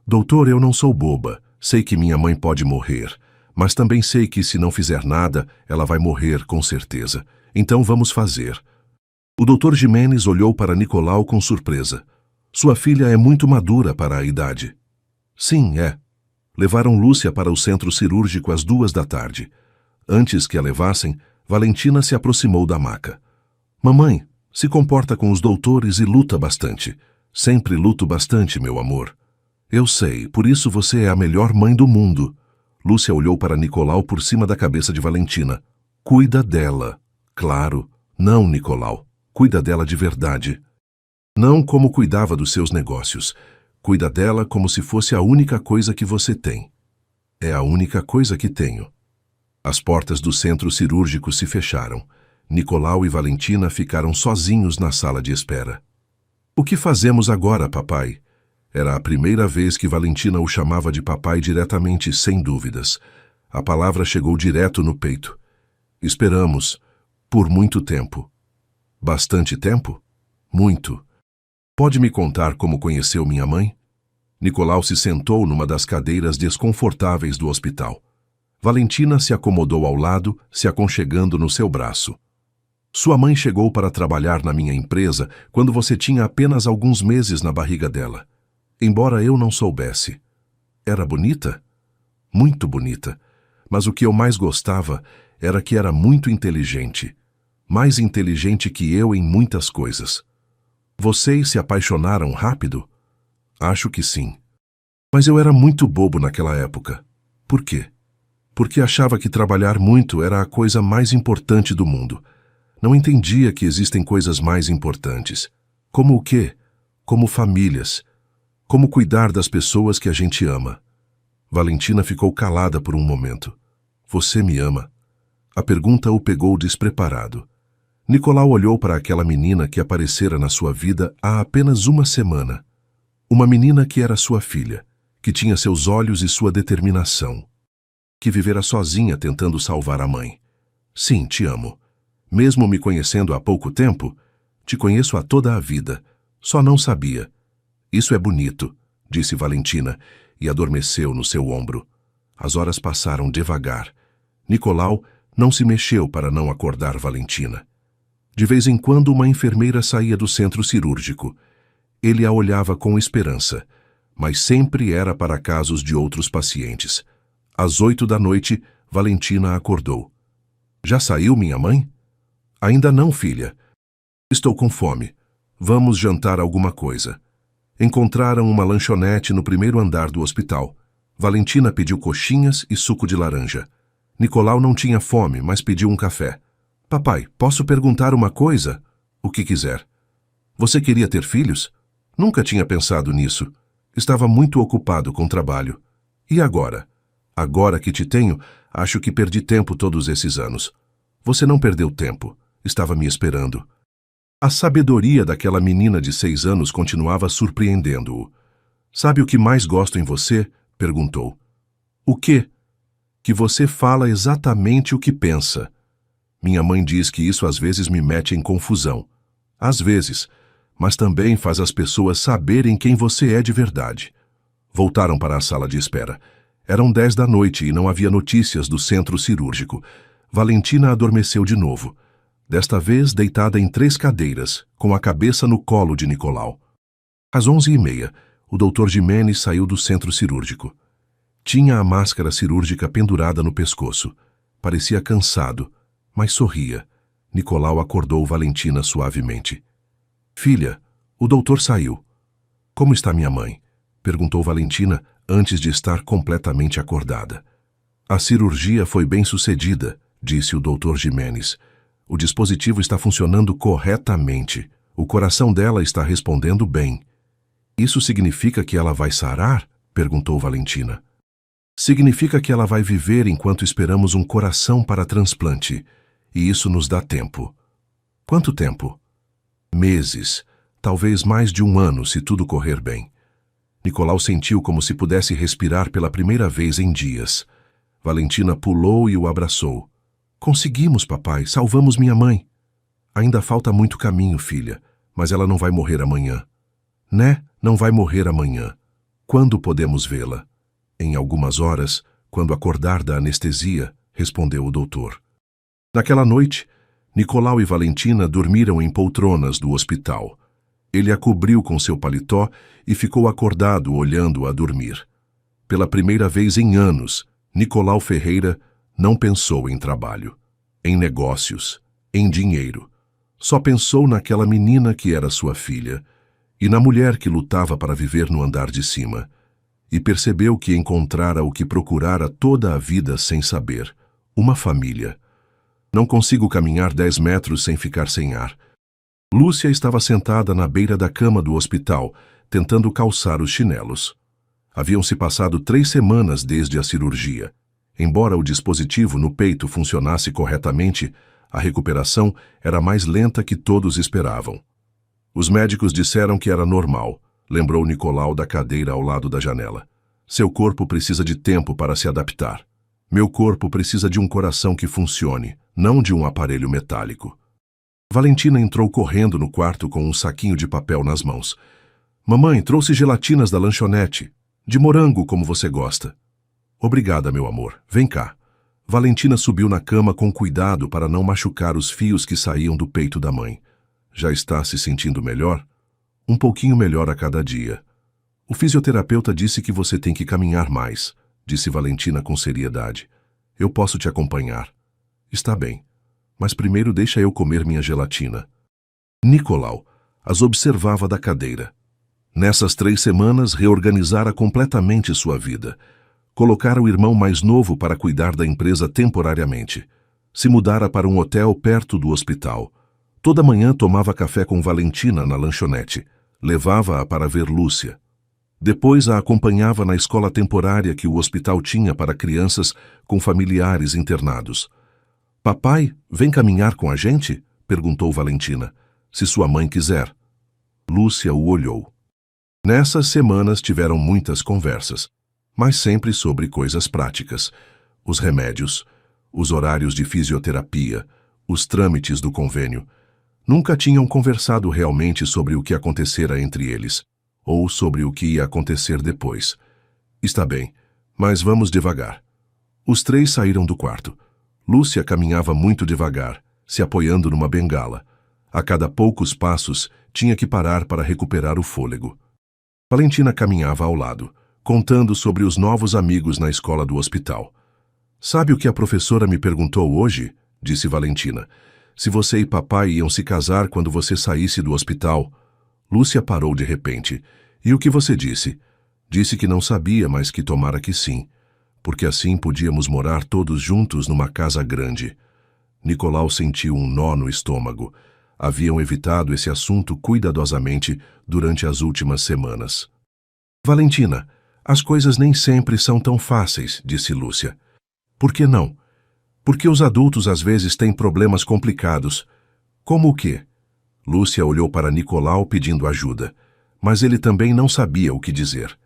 Doutor, eu não sou boba. Sei que minha mãe pode morrer. Mas também sei que se não fizer nada, ela vai morrer com certeza. Então vamos fazer. O Dr. Jimenez olhou para Nicolau com surpresa. Sua filha é muito madura para a idade. Sim, é. Levaram Lúcia para o centro cirúrgico às 14h. Antes que a levassem, Valentina se aproximou da maca. Mamãe, se comporta com os doutores e luta bastante. Sempre luto bastante, meu amor. Eu sei, por isso você é a melhor mãe do mundo. Lúcia olhou para Nicolau por cima da cabeça de Valentina. Cuida dela. Claro. Não, Nicolau. Cuida dela de verdade. Não como cuidava dos seus negócios. Cuida dela como se fosse a única coisa que você tem. É a única coisa que tenho. As portas do centro cirúrgico se fecharam. Nicolau e Valentina ficaram sozinhos na sala de espera. O que fazemos agora, papai? Era a primeira vez que Valentina o chamava de papai diretamente, sem dúvidas. A palavra chegou direto no peito. Esperamos, por muito tempo. Bastante tempo? Muito. Pode me contar como conheceu minha mãe? Nicolau se sentou numa das cadeiras desconfortáveis do hospital. Valentina se acomodou ao lado, se aconchegando no seu braço. Sua mãe chegou para trabalhar na minha empresa quando você tinha apenas alguns meses na barriga dela. Embora eu não soubesse. Era bonita? Muito bonita. Mas o que eu mais gostava era que era muito inteligente. Mais inteligente que eu em muitas coisas. Vocês se apaixonaram rápido? Acho que sim. Mas eu era muito bobo naquela época. Por quê? Porque achava que trabalhar muito era a coisa mais importante do mundo. Não entendia que existem coisas mais importantes. Como o quê? Como famílias. Como cuidar das pessoas que a gente ama. Valentina ficou calada por um momento. Você me ama? A pergunta o pegou despreparado. Nicolau olhou para aquela menina que aparecera na sua vida há apenas uma semana. Uma menina que era sua filha, que tinha seus olhos e sua determinação. Que vivera sozinha tentando salvar a mãe. Sim, te amo. Mesmo me conhecendo há pouco tempo, te conheço há toda a vida. Só não sabia. Isso é bonito, disse Valentina, e adormeceu no seu ombro. As horas passaram devagar. Nicolau não se mexeu para não acordar Valentina. De vez em quando uma enfermeira saía do centro cirúrgico. Ele a olhava com esperança, mas sempre era para casos de outros pacientes. Às 8 da noite, Valentina acordou. Já saiu, minha mãe? Ainda não, filha. Estou com fome. Vamos jantar alguma coisa. Encontraram uma lanchonete no primeiro andar do hospital. Valentina pediu coxinhas e suco de laranja. Nicolau não tinha fome, mas pediu um café. Papai, posso perguntar uma coisa? O que quiser. Você queria ter filhos? Nunca tinha pensado nisso. Estava muito ocupado com trabalho. E agora? Agora que te tenho, acho que perdi tempo todos esses anos. Você não perdeu tempo. Estava me esperando. A sabedoria daquela menina de 6 anos continuava surpreendendo-o. Sabe o que mais gosto em você? Perguntou. O quê? Que você fala exatamente o que pensa. Minha mãe diz que isso às vezes me mete em confusão. Às vezes, mas também faz as pessoas saberem quem você é de verdade. Voltaram para a sala de espera. Eram 10 da noite e não havia notícias do centro cirúrgico. Valentina adormeceu de novo. Desta vez deitada em 3 cadeiras, com a cabeça no colo de Nicolau. Às 11h30, o Dr. Gimenez saiu do centro cirúrgico. Tinha a máscara cirúrgica pendurada no pescoço. Parecia cansado, mas sorria. Nicolau acordou Valentina suavemente. Filha, o doutor saiu. Como está minha mãe? Perguntou Valentina antes de estar completamente acordada. A cirurgia foi bem sucedida, disse o Dr. Gimenez. O dispositivo está funcionando corretamente. O coração dela está respondendo bem. Isso significa que ela vai sarar? Perguntou Valentina. Significa que ela vai viver enquanto esperamos um coração para transplante. E isso nos dá tempo. Quanto tempo? Meses. Talvez mais de 1 ano, se tudo correr bem. Nicolau sentiu como se pudesse respirar pela primeira vez em dias. Valentina pulou e o abraçou. Conseguimos, papai. Salvamos minha mãe. Ainda falta muito caminho, filha, mas ela não vai morrer amanhã. Né? Não vai morrer amanhã. Quando podemos vê-la? Em algumas horas, quando acordar da anestesia, respondeu o doutor. Naquela noite, Nicolau e Valentina dormiram em poltronas do hospital. Ele a cobriu com seu paletó e ficou acordado olhando-a dormir. Pela primeira vez em anos, Nicolau Ferreira não pensou em trabalho, em negócios, em dinheiro. Só pensou naquela menina que era sua filha e na mulher que lutava para viver no andar de cima. E percebeu que encontrara o que procurara toda a vida sem saber: uma família. Não consigo caminhar 10 metros sem ficar sem ar. Lúcia estava sentada na beira da cama do hospital, tentando calçar os chinelos. Haviam-se passado 3 semanas desde a cirurgia. Embora o dispositivo no peito funcionasse corretamente, a recuperação era mais lenta que todos esperavam. Os médicos disseram que era normal, lembrou Nicolau da cadeira ao lado da janela. Seu corpo precisa de tempo para se adaptar. Meu corpo precisa de um coração que funcione, não de um aparelho metálico. Valentina entrou correndo no quarto com um saquinho de papel nas mãos. Mamãe, trouxe gelatinas da lanchonete. De morango, como você gosta. Obrigada, meu amor. Vem cá. Valentina subiu na cama com cuidado para não machucar os fios que saíam do peito da mãe. Já está se sentindo melhor? Um pouquinho melhor a cada dia. O fisioterapeuta disse que você tem que caminhar mais, disse Valentina com seriedade. Eu posso te acompanhar. Está bem, mas primeiro deixa eu comer minha gelatina. Nicolau as observava da cadeira. Nessas 3 semanas, reorganizara completamente sua vida. Colocara o irmão mais novo para cuidar da empresa temporariamente. Se mudara para um hotel perto do hospital. Toda manhã tomava café com Valentina na lanchonete. Levava-a para ver Lúcia. Depois a acompanhava na escola temporária que o hospital tinha para crianças com familiares internados. Papai, vem caminhar com a gente? Perguntou Valentina. Se sua mãe quiser. Lúcia o olhou. Nessas semanas tiveram muitas conversas, mas sempre sobre coisas práticas. Os remédios, os horários de fisioterapia, os trâmites do convênio. Nunca tinham conversado realmente sobre o que acontecera entre eles, ou sobre o que ia acontecer depois. Está bem, mas vamos devagar. Os 3 saíram do quarto. Lúcia caminhava muito devagar, se apoiando numa bengala. A cada poucos passos, tinha que parar para recuperar o fôlego. Valentina caminhava ao lado, contando sobre os novos amigos na escola do hospital. Sabe o que a professora me perguntou hoje? Disse Valentina. Se você e papai iam se casar quando você saísse do hospital. Lúcia parou de repente. E o que você disse? Disse que não sabia, mas que tomara que sim, porque assim podíamos morar todos juntos numa casa grande. Nicolau sentiu um nó no estômago. Haviam evitado esse assunto cuidadosamente durante as últimas semanas. Valentina, as coisas nem sempre são tão fáceis, disse Lúcia. Por que não? Porque os adultos às vezes têm problemas complicados. Como o quê? Lúcia olhou para Nicolau pedindo ajuda, mas ele também não sabia o que dizer.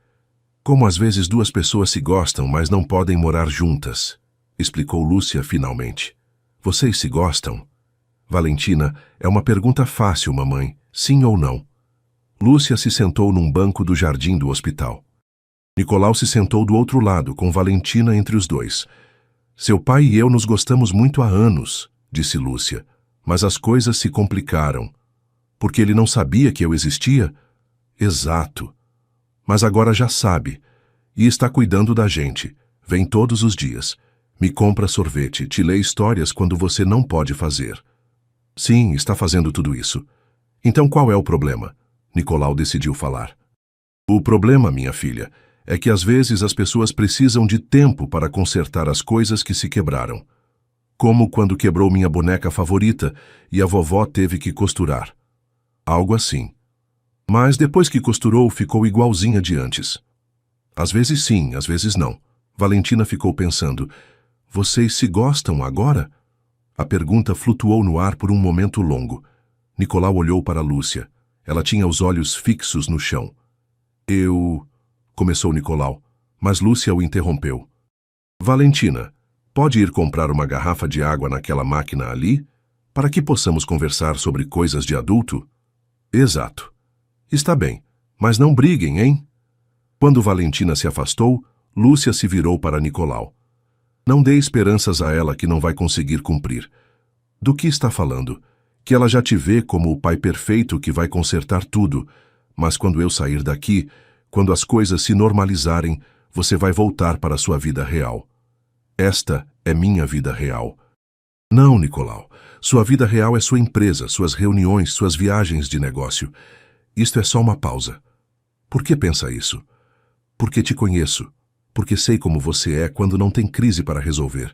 Como às vezes duas pessoas se gostam, mas não podem morar juntas, explicou Lúcia finalmente. Vocês se gostam? Valentina, é uma pergunta fácil, mamãe. Sim ou não? Lúcia se sentou num banco do jardim do hospital. Nicolau se sentou do outro lado, com Valentina entre os dois. Seu pai e eu nos gostamos muito há anos, disse Lúcia, mas as coisas se complicaram. Porque ele não sabia que eu existia? Exato. Mas agora já sabe. E está cuidando da gente. Vem todos os dias. Me compra sorvete, te lê histórias quando você não pode fazer. Sim, está fazendo tudo isso. Então qual é o problema? Nicolau decidiu falar. O problema, minha filha, é que às vezes as pessoas precisam de tempo para consertar as coisas que se quebraram. Como quando quebrou minha boneca favorita e a vovó teve que costurar. Algo assim. Mas depois que costurou, ficou igualzinha de antes. Às vezes sim, às vezes não. Valentina ficou pensando. Vocês se gostam agora? A pergunta flutuou no ar por um momento longo. Nicolau olhou para Lúcia. Ela tinha os olhos fixos no chão. Começou Nicolau, mas Lúcia o interrompeu. Valentina, pode ir comprar uma garrafa de água naquela máquina ali? Para que possamos conversar sobre coisas de adulto? Exato. Está bem, mas não briguem, hein? Quando Valentina se afastou, Lúcia se virou para Nicolau. Não dê esperanças a ela que não vai conseguir cumprir. Do que está falando? Que ela já te vê como o pai perfeito que vai consertar tudo, mas quando eu sair daqui, quando as coisas se normalizarem, você vai voltar para a sua vida real. Esta é minha vida real. Não, Nicolau. Sua vida real é sua empresa, suas reuniões, suas viagens de negócio. Isto é só uma pausa. Por que pensa isso? Porque te conheço. Porque sei como você é quando não tem crise para resolver.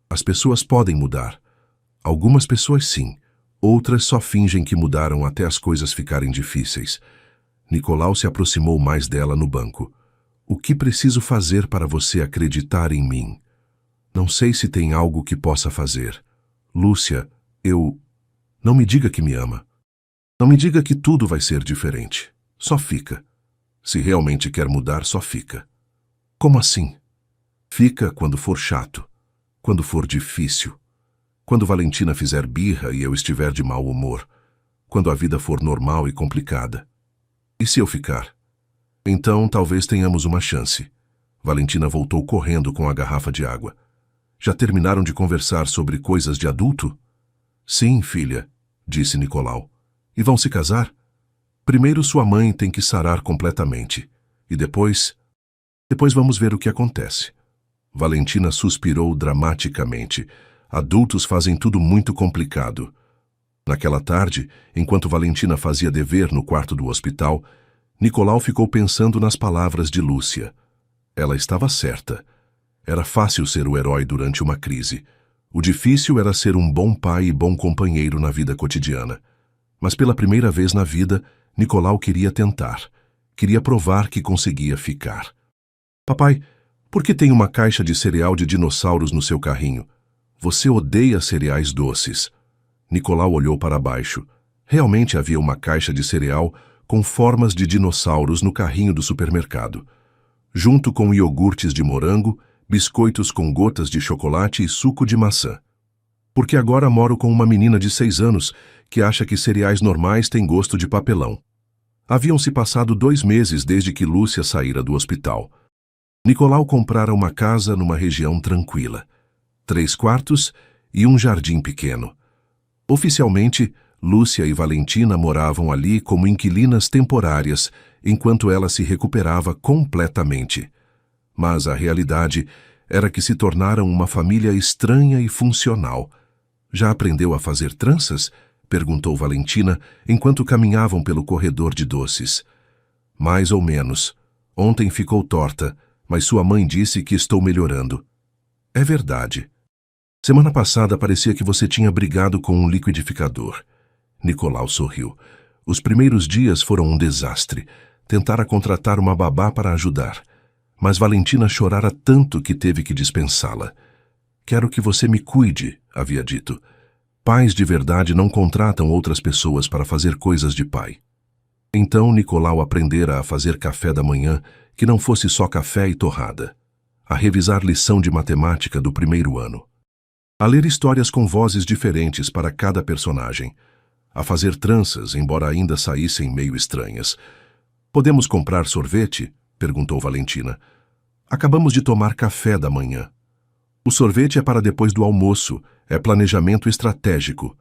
As pessoas podem mudar. Algumas pessoas sim. Outras só fingem que mudaram até as coisas ficarem difíceis. Nicolau se aproximou mais dela no banco. O que preciso fazer para você acreditar em mim? Não sei se tem algo que possa fazer. Lúcia, Não me diga que me ama. Não me diga que tudo vai ser diferente. Só fica. Se realmente quer mudar, só fica. Como assim? Fica quando for chato, quando for difícil, quando Valentina fizer birra e eu estiver de mau humor, quando a vida for normal e complicada. E se eu ficar? Então talvez tenhamos uma chance. Valentina voltou correndo com a garrafa de água. Já terminaram de conversar sobre coisas de adulto? Sim, filha, disse Nicolau. E vão se casar? Primeiro sua mãe tem que sarar completamente. E depois vamos ver o que acontece. Valentina suspirou dramaticamente. Adultos fazem tudo muito complicado. Naquela tarde, enquanto Valentina fazia dever no quarto do hospital, Nicolau ficou pensando nas palavras de Lúcia. Ela estava certa. Era fácil ser o herói durante uma crise. O difícil era ser um bom pai e bom companheiro na vida cotidiana. Mas pela primeira vez na vida, Nicolau queria tentar. Queria provar que conseguia ficar. Papai, por que tem uma caixa de cereal de dinossauros no seu carrinho? Você odeia cereais doces. Nicolau olhou para baixo. Realmente havia uma caixa de cereal com formas de dinossauros no carrinho do supermercado, junto com iogurtes de morango, biscoitos com gotas de chocolate e suco de maçã. Porque agora moro com uma menina de 6 anos que acha que cereais normais têm gosto de papelão. Haviam se passado 2 meses desde que Lúcia saíra do hospital. Nicolau comprara uma casa numa região tranquila. 3 quartos e um jardim pequeno. Oficialmente, Lúcia e Valentina moravam ali como inquilinas temporárias, enquanto ela se recuperava completamente. Mas a realidade era que se tornaram uma família estranha e funcional. Já aprendeu a fazer tranças? Perguntou Valentina, enquanto caminhavam pelo corredor de doces. Mais ou menos. Ontem ficou torta, mas sua mãe disse que estou melhorando. É verdade. Semana passada parecia que você tinha brigado com um liquidificador. Nicolau sorriu. Os primeiros dias foram um desastre. Tentara contratar uma babá para ajudar. Mas Valentina chorara tanto que teve que dispensá-la. Quero que você me cuide, havia dito. Pais de verdade não contratam outras pessoas para fazer coisas de pai. Então Nicolau aprendera a fazer café da manhã, que não fosse só café e torrada. A revisar lição de matemática do primeiro ano. A ler histórias com vozes diferentes para cada personagem. A fazer tranças, embora ainda saíssem meio estranhas. Podemos comprar sorvete? Perguntou Valentina. Acabamos de tomar café da manhã. O sorvete é para depois do almoço, é planejamento estratégico.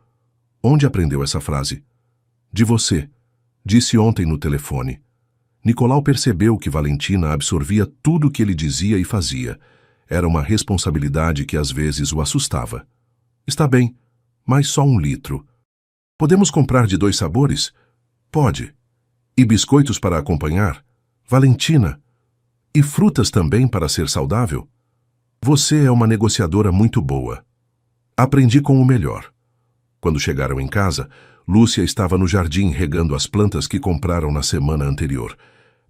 Onde aprendeu essa frase? De você. Disse ontem no telefone. Nicolau percebeu que Valentina absorvia tudo o que ele dizia e fazia. Era uma responsabilidade que às vezes o assustava. Está bem, mas só 1 litro. Podemos comprar de 2 sabores? Pode. E biscoitos para acompanhar? Valentina. E frutas também para ser saudável? Você é uma negociadora muito boa. Aprendi com o melhor. Quando chegaram em casa, Lúcia estava no jardim regando as plantas que compraram na semana anterior.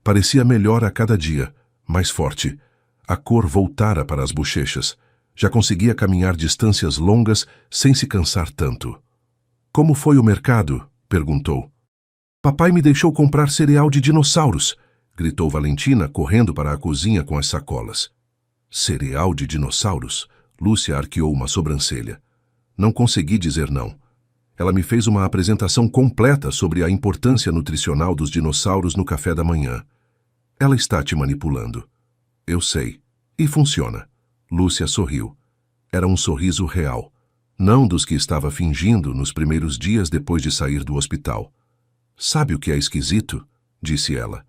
Parecia melhor a cada dia, mais forte. A cor voltara para as bochechas. Já conseguia caminhar distâncias longas sem se cansar tanto. Como foi o mercado? Perguntou. Papai me deixou comprar cereal de dinossauros, gritou Valentina, correndo para a cozinha com as sacolas. Cereal de dinossauros? Lúcia arqueou uma sobrancelha. Não consegui dizer não. Ela me fez uma apresentação completa sobre a importância nutricional dos dinossauros no café da manhã. Ela está te manipulando. Eu sei. E funciona. Lúcia sorriu. Era um sorriso real. Não dos que estava fingindo nos primeiros dias depois de sair do hospital. Sabe o que é esquisito? Disse ela.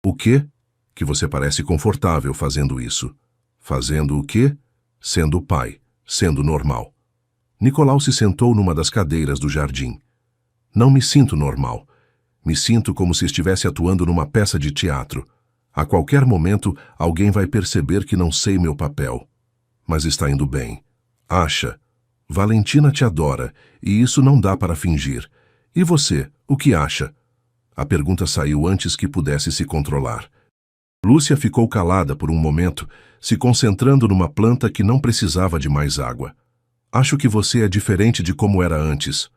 O quê? Que você parece confortável fazendo isso. Fazendo o quê? Sendo pai. Sendo normal. Nicolau se sentou numa das cadeiras do jardim. Não me sinto normal. Me sinto como se estivesse atuando numa peça de teatro. A qualquer momento, alguém vai perceber que não sei meu papel. Mas está indo bem. Acha? Valentina te adora, e isso não dá para fingir. E você, o que acha? A pergunta saiu antes que pudesse se controlar. Lúcia ficou calada por um momento, se concentrando numa planta que não precisava de mais água. Acho que você é diferente de como era antes.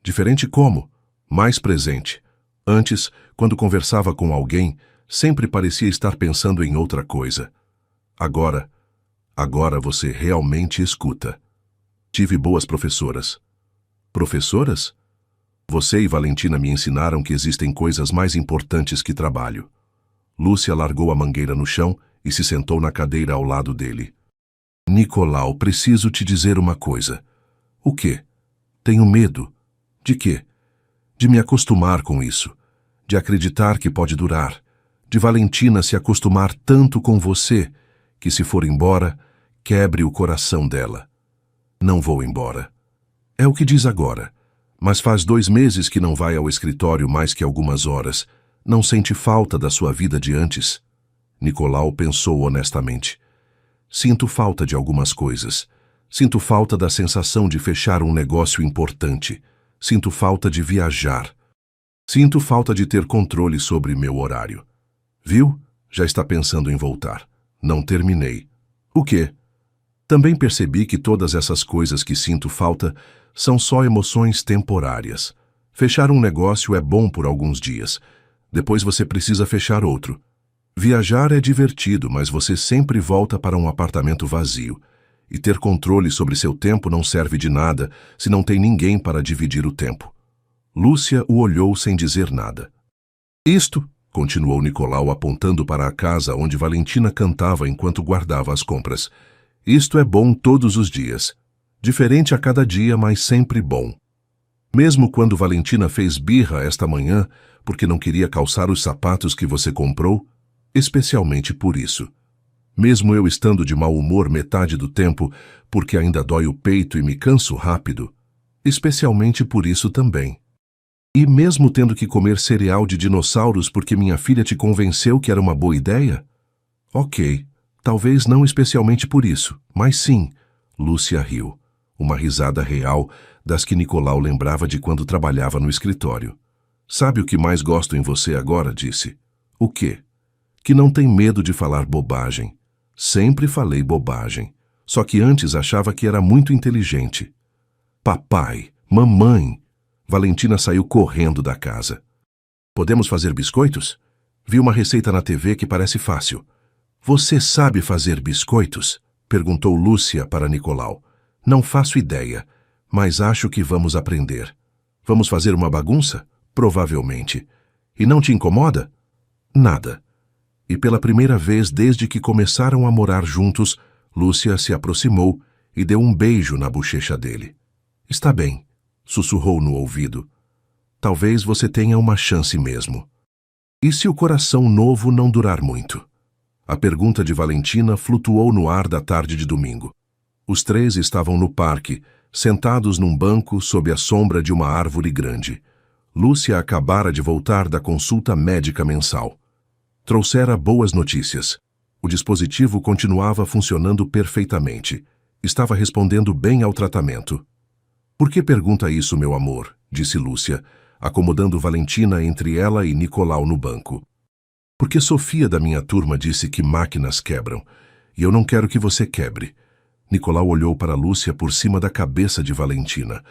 Diferente como? Mais presente. Antes, quando conversava com alguém, sempre parecia estar pensando em outra coisa. Agora você realmente escuta. Tive boas professoras. Professoras? Você e Valentina me ensinaram que existem coisas mais importantes que trabalho. Lúcia largou a mangueira no chão e se sentou na cadeira ao lado dele. Nicolau, preciso te dizer uma coisa. O quê? Tenho medo. De quê? De me acostumar com isso. De acreditar que pode durar. De Valentina se acostumar tanto com você, que se for embora, quebre o coração dela. Não vou embora. É o que diz agora. Mas faz 2 meses que não vai ao escritório mais que algumas horas. Não sente falta da sua vida de antes? Nicolau pensou honestamente. Sinto falta de algumas coisas. Sinto falta da sensação de fechar um negócio importante. Sinto falta de viajar. Sinto falta de ter controle sobre meu horário. Viu? Já está pensando em voltar. Não terminei. O quê? Também percebi que todas essas coisas que sinto falta são só emoções temporárias. Fechar um negócio é bom por alguns dias. Depois você precisa fechar outro. Viajar é divertido, mas você sempre volta para um apartamento vazio. E ter controle sobre seu tempo não serve de nada se não tem ninguém para dividir o tempo. Lúcia o olhou sem dizer nada. Isto, continuou Nicolau apontando para a casa onde Valentina cantava enquanto guardava as compras. Isto é bom todos os dias. Diferente a cada dia, mas sempre bom. Mesmo quando Valentina fez birra esta manhã porque não queria calçar os sapatos que você comprou, especialmente por isso. Mesmo eu estando de mau humor metade do tempo porque ainda dói o peito e me canso rápido, especialmente por isso também. E mesmo tendo que comer cereal de dinossauros porque minha filha te convenceu que era uma boa ideia? Ok, talvez não especialmente por isso, mas sim. Lúcia riu. Uma risada real das que Nicolau lembrava de quando trabalhava no escritório. Sabe o que mais gosto em você agora? Disse. O quê? Que não tem medo de falar bobagem. Sempre falei bobagem. Só que antes achava que era muito inteligente. Papai, mamãe. Valentina saiu correndo da casa. Podemos fazer biscoitos? Vi uma receita na TV que parece fácil. Você sabe fazer biscoitos? Perguntou Lúcia para Nicolau. Não faço ideia, mas acho que vamos aprender. Vamos fazer uma bagunça? Provavelmente. E não te incomoda? Nada. E pela primeira vez desde que começaram a morar juntos, Lúcia se aproximou e deu um beijo na bochecha dele. Está bem, sussurrou no ouvido. Talvez você tenha uma chance mesmo. E se o coração novo não durar muito? A pergunta de Valentina flutuou no ar da tarde de domingo. Os três estavam no parque, sentados num banco sob a sombra de uma árvore grande. Lúcia acabara de voltar da consulta médica mensal. Trouxera boas notícias. O dispositivo continuava funcionando perfeitamente. Estava respondendo bem ao tratamento. Por que pergunta isso, meu amor? Disse Lúcia, acomodando Valentina entre ela e Nicolau no banco. Porque Sofia da minha turma disse que máquinas quebram, e eu não quero que você quebre. Nicolau olhou para Lúcia por cima da cabeça de Valentina.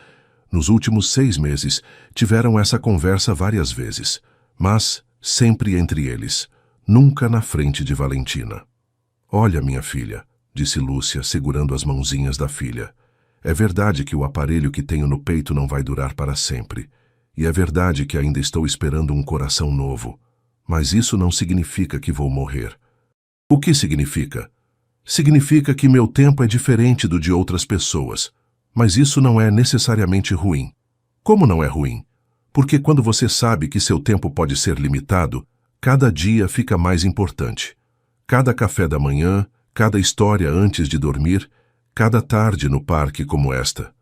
Nos últimos 6 meses, tiveram essa conversa várias vezes, mas sempre entre eles, nunca na frente de Valentina. Olha, minha filha, disse Lúcia, segurando as mãozinhas da filha. É verdade que o aparelho que tenho no peito não vai durar para sempre. E é verdade que ainda estou esperando um coração novo. Mas isso não significa que vou morrer. O que significa? Significa que meu tempo é diferente do de outras pessoas. Mas isso não é necessariamente ruim. Como não é ruim? Porque quando você sabe que seu tempo pode ser limitado, cada dia fica mais importante. Cada café da manhã, cada história antes de dormir, cada tarde no parque como esta.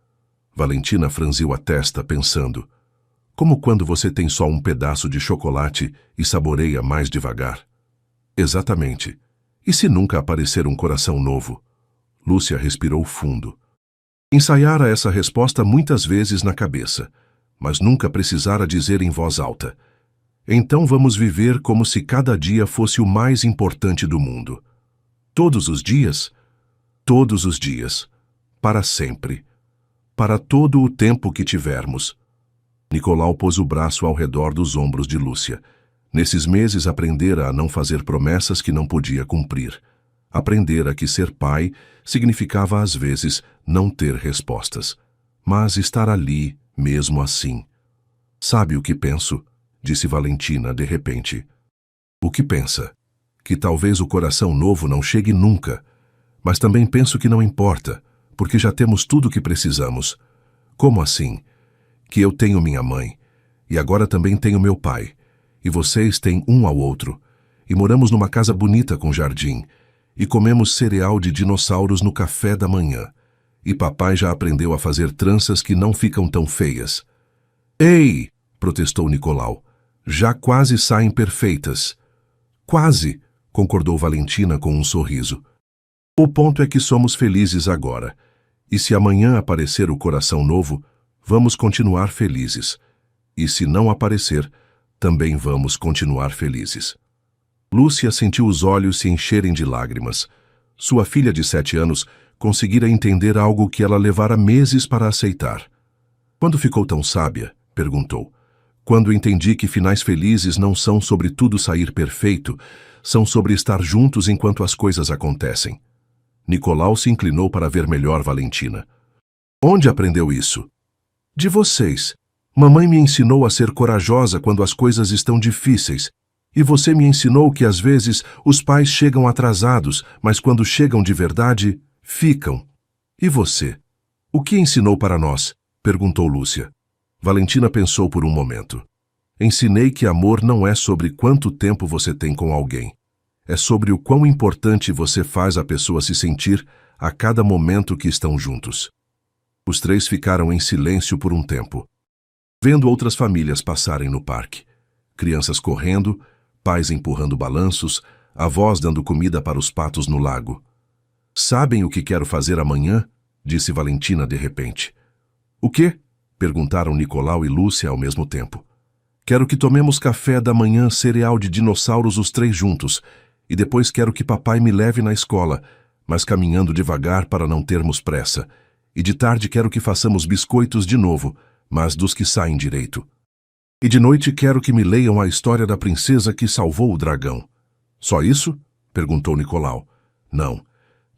Valentina franziu a testa, pensando, como quando você tem só um pedaço de chocolate e saboreia mais devagar. Exatamente. E se nunca aparecer um coração novo? Lúcia respirou fundo. Ensaiara essa resposta muitas vezes na cabeça, mas nunca precisara dizer em voz alta. Então vamos viver como se cada dia fosse o mais importante do mundo. Todos os dias? Todos os dias. Para sempre. Para todo o tempo que tivermos. Nicolau pôs o braço ao redor dos ombros de Lúcia. Nesses meses aprendera a não fazer promessas que não podia cumprir. Aprendera que ser pai significava às vezes não ter respostas, mas estar ali mesmo assim. Sabe o que penso? Disse Valentina de repente. O que pensa? Que talvez o coração novo não chegue nunca. Mas também penso que não importa, porque já temos tudo o que precisamos. Como assim? Que eu tenho minha mãe, e agora também tenho meu pai, e vocês têm um ao outro, e moramos numa casa bonita com jardim, e comemos cereal de dinossauros no café da manhã, e papai já aprendeu a fazer tranças que não ficam tão feias. Ei! Protestou Nicolau. Já quase saem perfeitas. Quase! Concordou Valentina com um sorriso. O ponto é que somos felizes agora, e se amanhã aparecer o coração novo, vamos continuar felizes. E se não aparecer, também vamos continuar felizes. Lúcia sentiu os olhos se encherem de lágrimas. Sua filha de 7 anos conseguira entender algo que ela levara meses para aceitar. Quando ficou tão sábia? Perguntou. Quando entendi que finais felizes não são sobre tudo sair perfeito, são sobre estar juntos enquanto as coisas acontecem. Nicolau se inclinou para ver melhor Valentina. Onde aprendeu isso? De vocês. Mamãe me ensinou a ser corajosa quando as coisas estão difíceis. E você me ensinou que às vezes os pais chegam atrasados, mas quando chegam de verdade, ficam. E você? O que ensinou para nós? Perguntou Lúcia. Valentina pensou por um momento. Ensinei que amor não é sobre quanto tempo você tem com alguém. É sobre o quão importante você faz a pessoa se sentir a cada momento que estão juntos. Os três ficaram em silêncio por um tempo, vendo outras famílias passarem no parque. Crianças correndo, pais empurrando balanços, avós dando comida para os patos no lago. Sabem o que quero fazer amanhã? Disse Valentina de repente. O quê? Perguntaram Nicolau e Lúcia ao mesmo tempo. Quero que tomemos café da manhã cereal de dinossauros os três juntos, e depois quero que papai me leve na escola, mas caminhando devagar para não termos pressa. E de tarde quero que façamos biscoitos de novo, mas dos que saem direito. E de noite quero que me leiam a história da princesa que salvou o dragão. Só isso? Perguntou Nicolau. Não.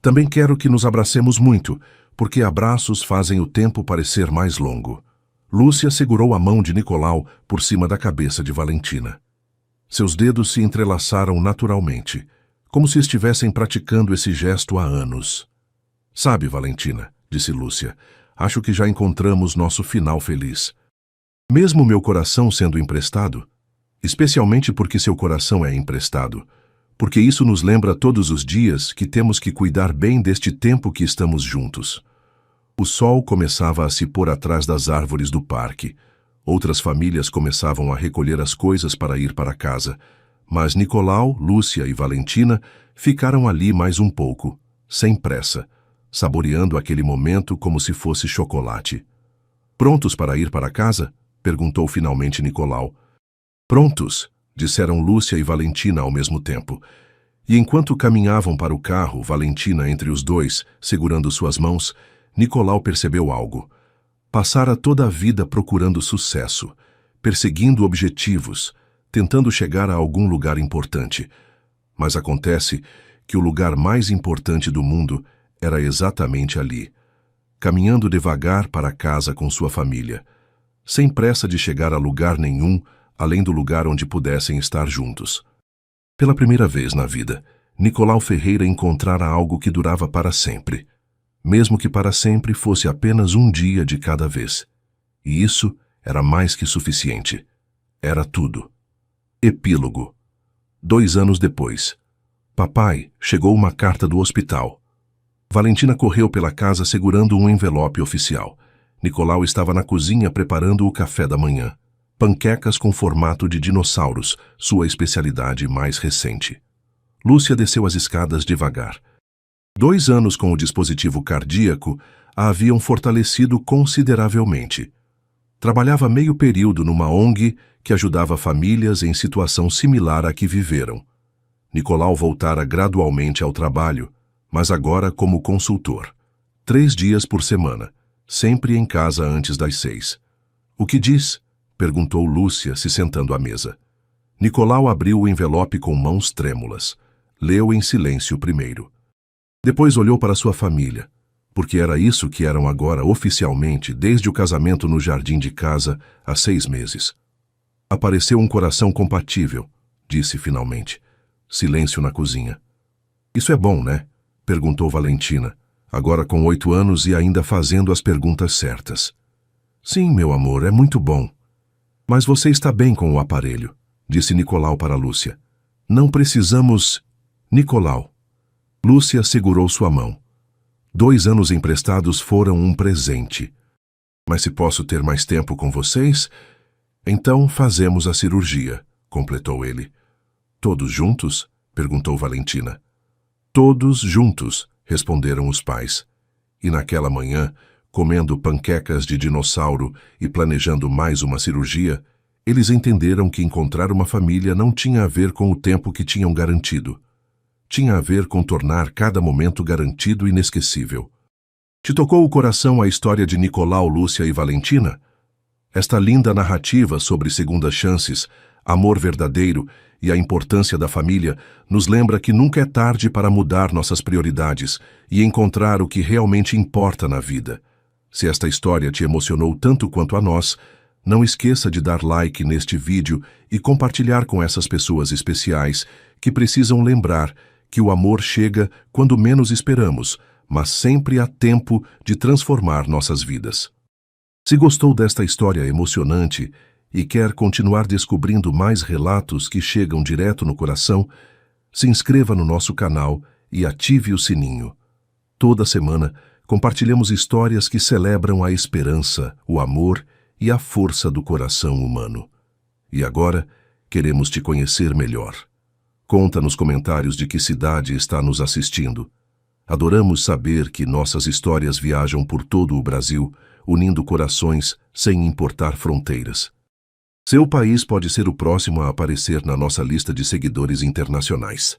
Também quero que nos abracemos muito, porque abraços fazem o tempo parecer mais longo. Lúcia segurou a mão de Nicolau por cima da cabeça de Valentina. Seus dedos se entrelaçaram naturalmente, como se estivessem praticando esse gesto há anos. Sabe, Valentina, disse Lúcia, acho que já encontramos nosso final feliz. Mesmo meu coração sendo emprestado, especialmente porque seu coração é emprestado, porque isso nos lembra todos os dias que temos que cuidar bem deste tempo que estamos juntos. O sol começava a se pôr atrás das árvores do parque. Outras famílias começavam a recolher as coisas para ir para casa, mas Nicolau, Lúcia e Valentina ficaram ali mais um pouco, sem pressa, saboreando aquele momento como se fosse chocolate. Prontos para ir para casa? Perguntou finalmente Nicolau. Prontos, disseram Lúcia e Valentina ao mesmo tempo. E enquanto caminhavam para o carro, Valentina entre os dois, segurando suas mãos, Nicolau percebeu algo. Passara toda a vida procurando sucesso, perseguindo objetivos, tentando chegar a algum lugar importante. Mas acontece que o lugar mais importante do mundo era exatamente ali, caminhando devagar para casa com sua família, sem pressa de chegar a lugar nenhum, além do lugar onde pudessem estar juntos. Pela primeira vez na vida, Nicolau Ferreira encontrara algo que durava para sempre, mesmo que para sempre fosse apenas um dia de cada vez. E isso era mais que suficiente. Era tudo. Epílogo. 2 anos depois. Papai, chegou uma carta do hospital. Valentina correu pela casa segurando um envelope oficial. Nicolau estava na cozinha preparando o café da manhã. Panquecas com formato de dinossauros, sua especialidade mais recente. Lúcia desceu as escadas devagar. 2 anos com o dispositivo cardíaco a haviam fortalecido consideravelmente. Trabalhava meio período numa ONG que ajudava famílias em situação similar à que viveram. Nicolau voltara gradualmente ao trabalho, mas agora como consultor. 3 dias por semana, sempre em casa antes das 6. O que diz? Perguntou Lúcia, se sentando à mesa. Nicolau abriu o envelope com mãos trêmulas. Leu em silêncio primeiro. Depois olhou para sua família, porque era isso que eram agora oficialmente desde o casamento no jardim de casa há 6 meses. Apareceu um coração compatível, disse finalmente. Silêncio na cozinha. Isso é bom, né? Perguntou Valentina, agora com 8 anos e ainda fazendo as perguntas certas. Sim, meu amor, é muito bom. Mas você está bem com o aparelho, disse Nicolau para Lúcia. Não precisamos... Nicolau. Lúcia segurou sua mão. 2 anos emprestados foram um presente. Mas se posso ter mais tempo com vocês, então fazemos a cirurgia, completou ele. Todos juntos? Perguntou Valentina. Todos juntos, responderam os pais. E naquela manhã, comendo panquecas de dinossauro e planejando mais uma cirurgia, eles entenderam que encontrar uma família não tinha a ver com o tempo que tinham garantido. Tinha a ver com tornar cada momento garantido e inesquecível. Te tocou o coração a história de Nicolau, Lúcia e Valentina? Esta linda narrativa sobre segundas chances, amor verdadeiro e a importância da família nos lembra que nunca é tarde para mudar nossas prioridades e encontrar o que realmente importa na vida. Se esta história te emocionou tanto quanto a nós, não esqueça de dar like neste vídeo e compartilhar com essas pessoas especiais que precisam lembrar que o amor chega quando menos esperamos, mas sempre há tempo de transformar nossas vidas. Se gostou desta história emocionante e quer continuar descobrindo mais relatos que chegam direto no coração, se inscreva no nosso canal e ative o sininho. Toda semana, compartilhamos histórias que celebram a esperança, o amor e a força do coração humano. E agora, queremos te conhecer melhor. Conta nos comentários de que cidade está nos assistindo. Adoramos saber que nossas histórias viajam por todo o Brasil, unindo corações sem importar fronteiras. Seu país pode ser o próximo a aparecer na nossa lista de seguidores internacionais.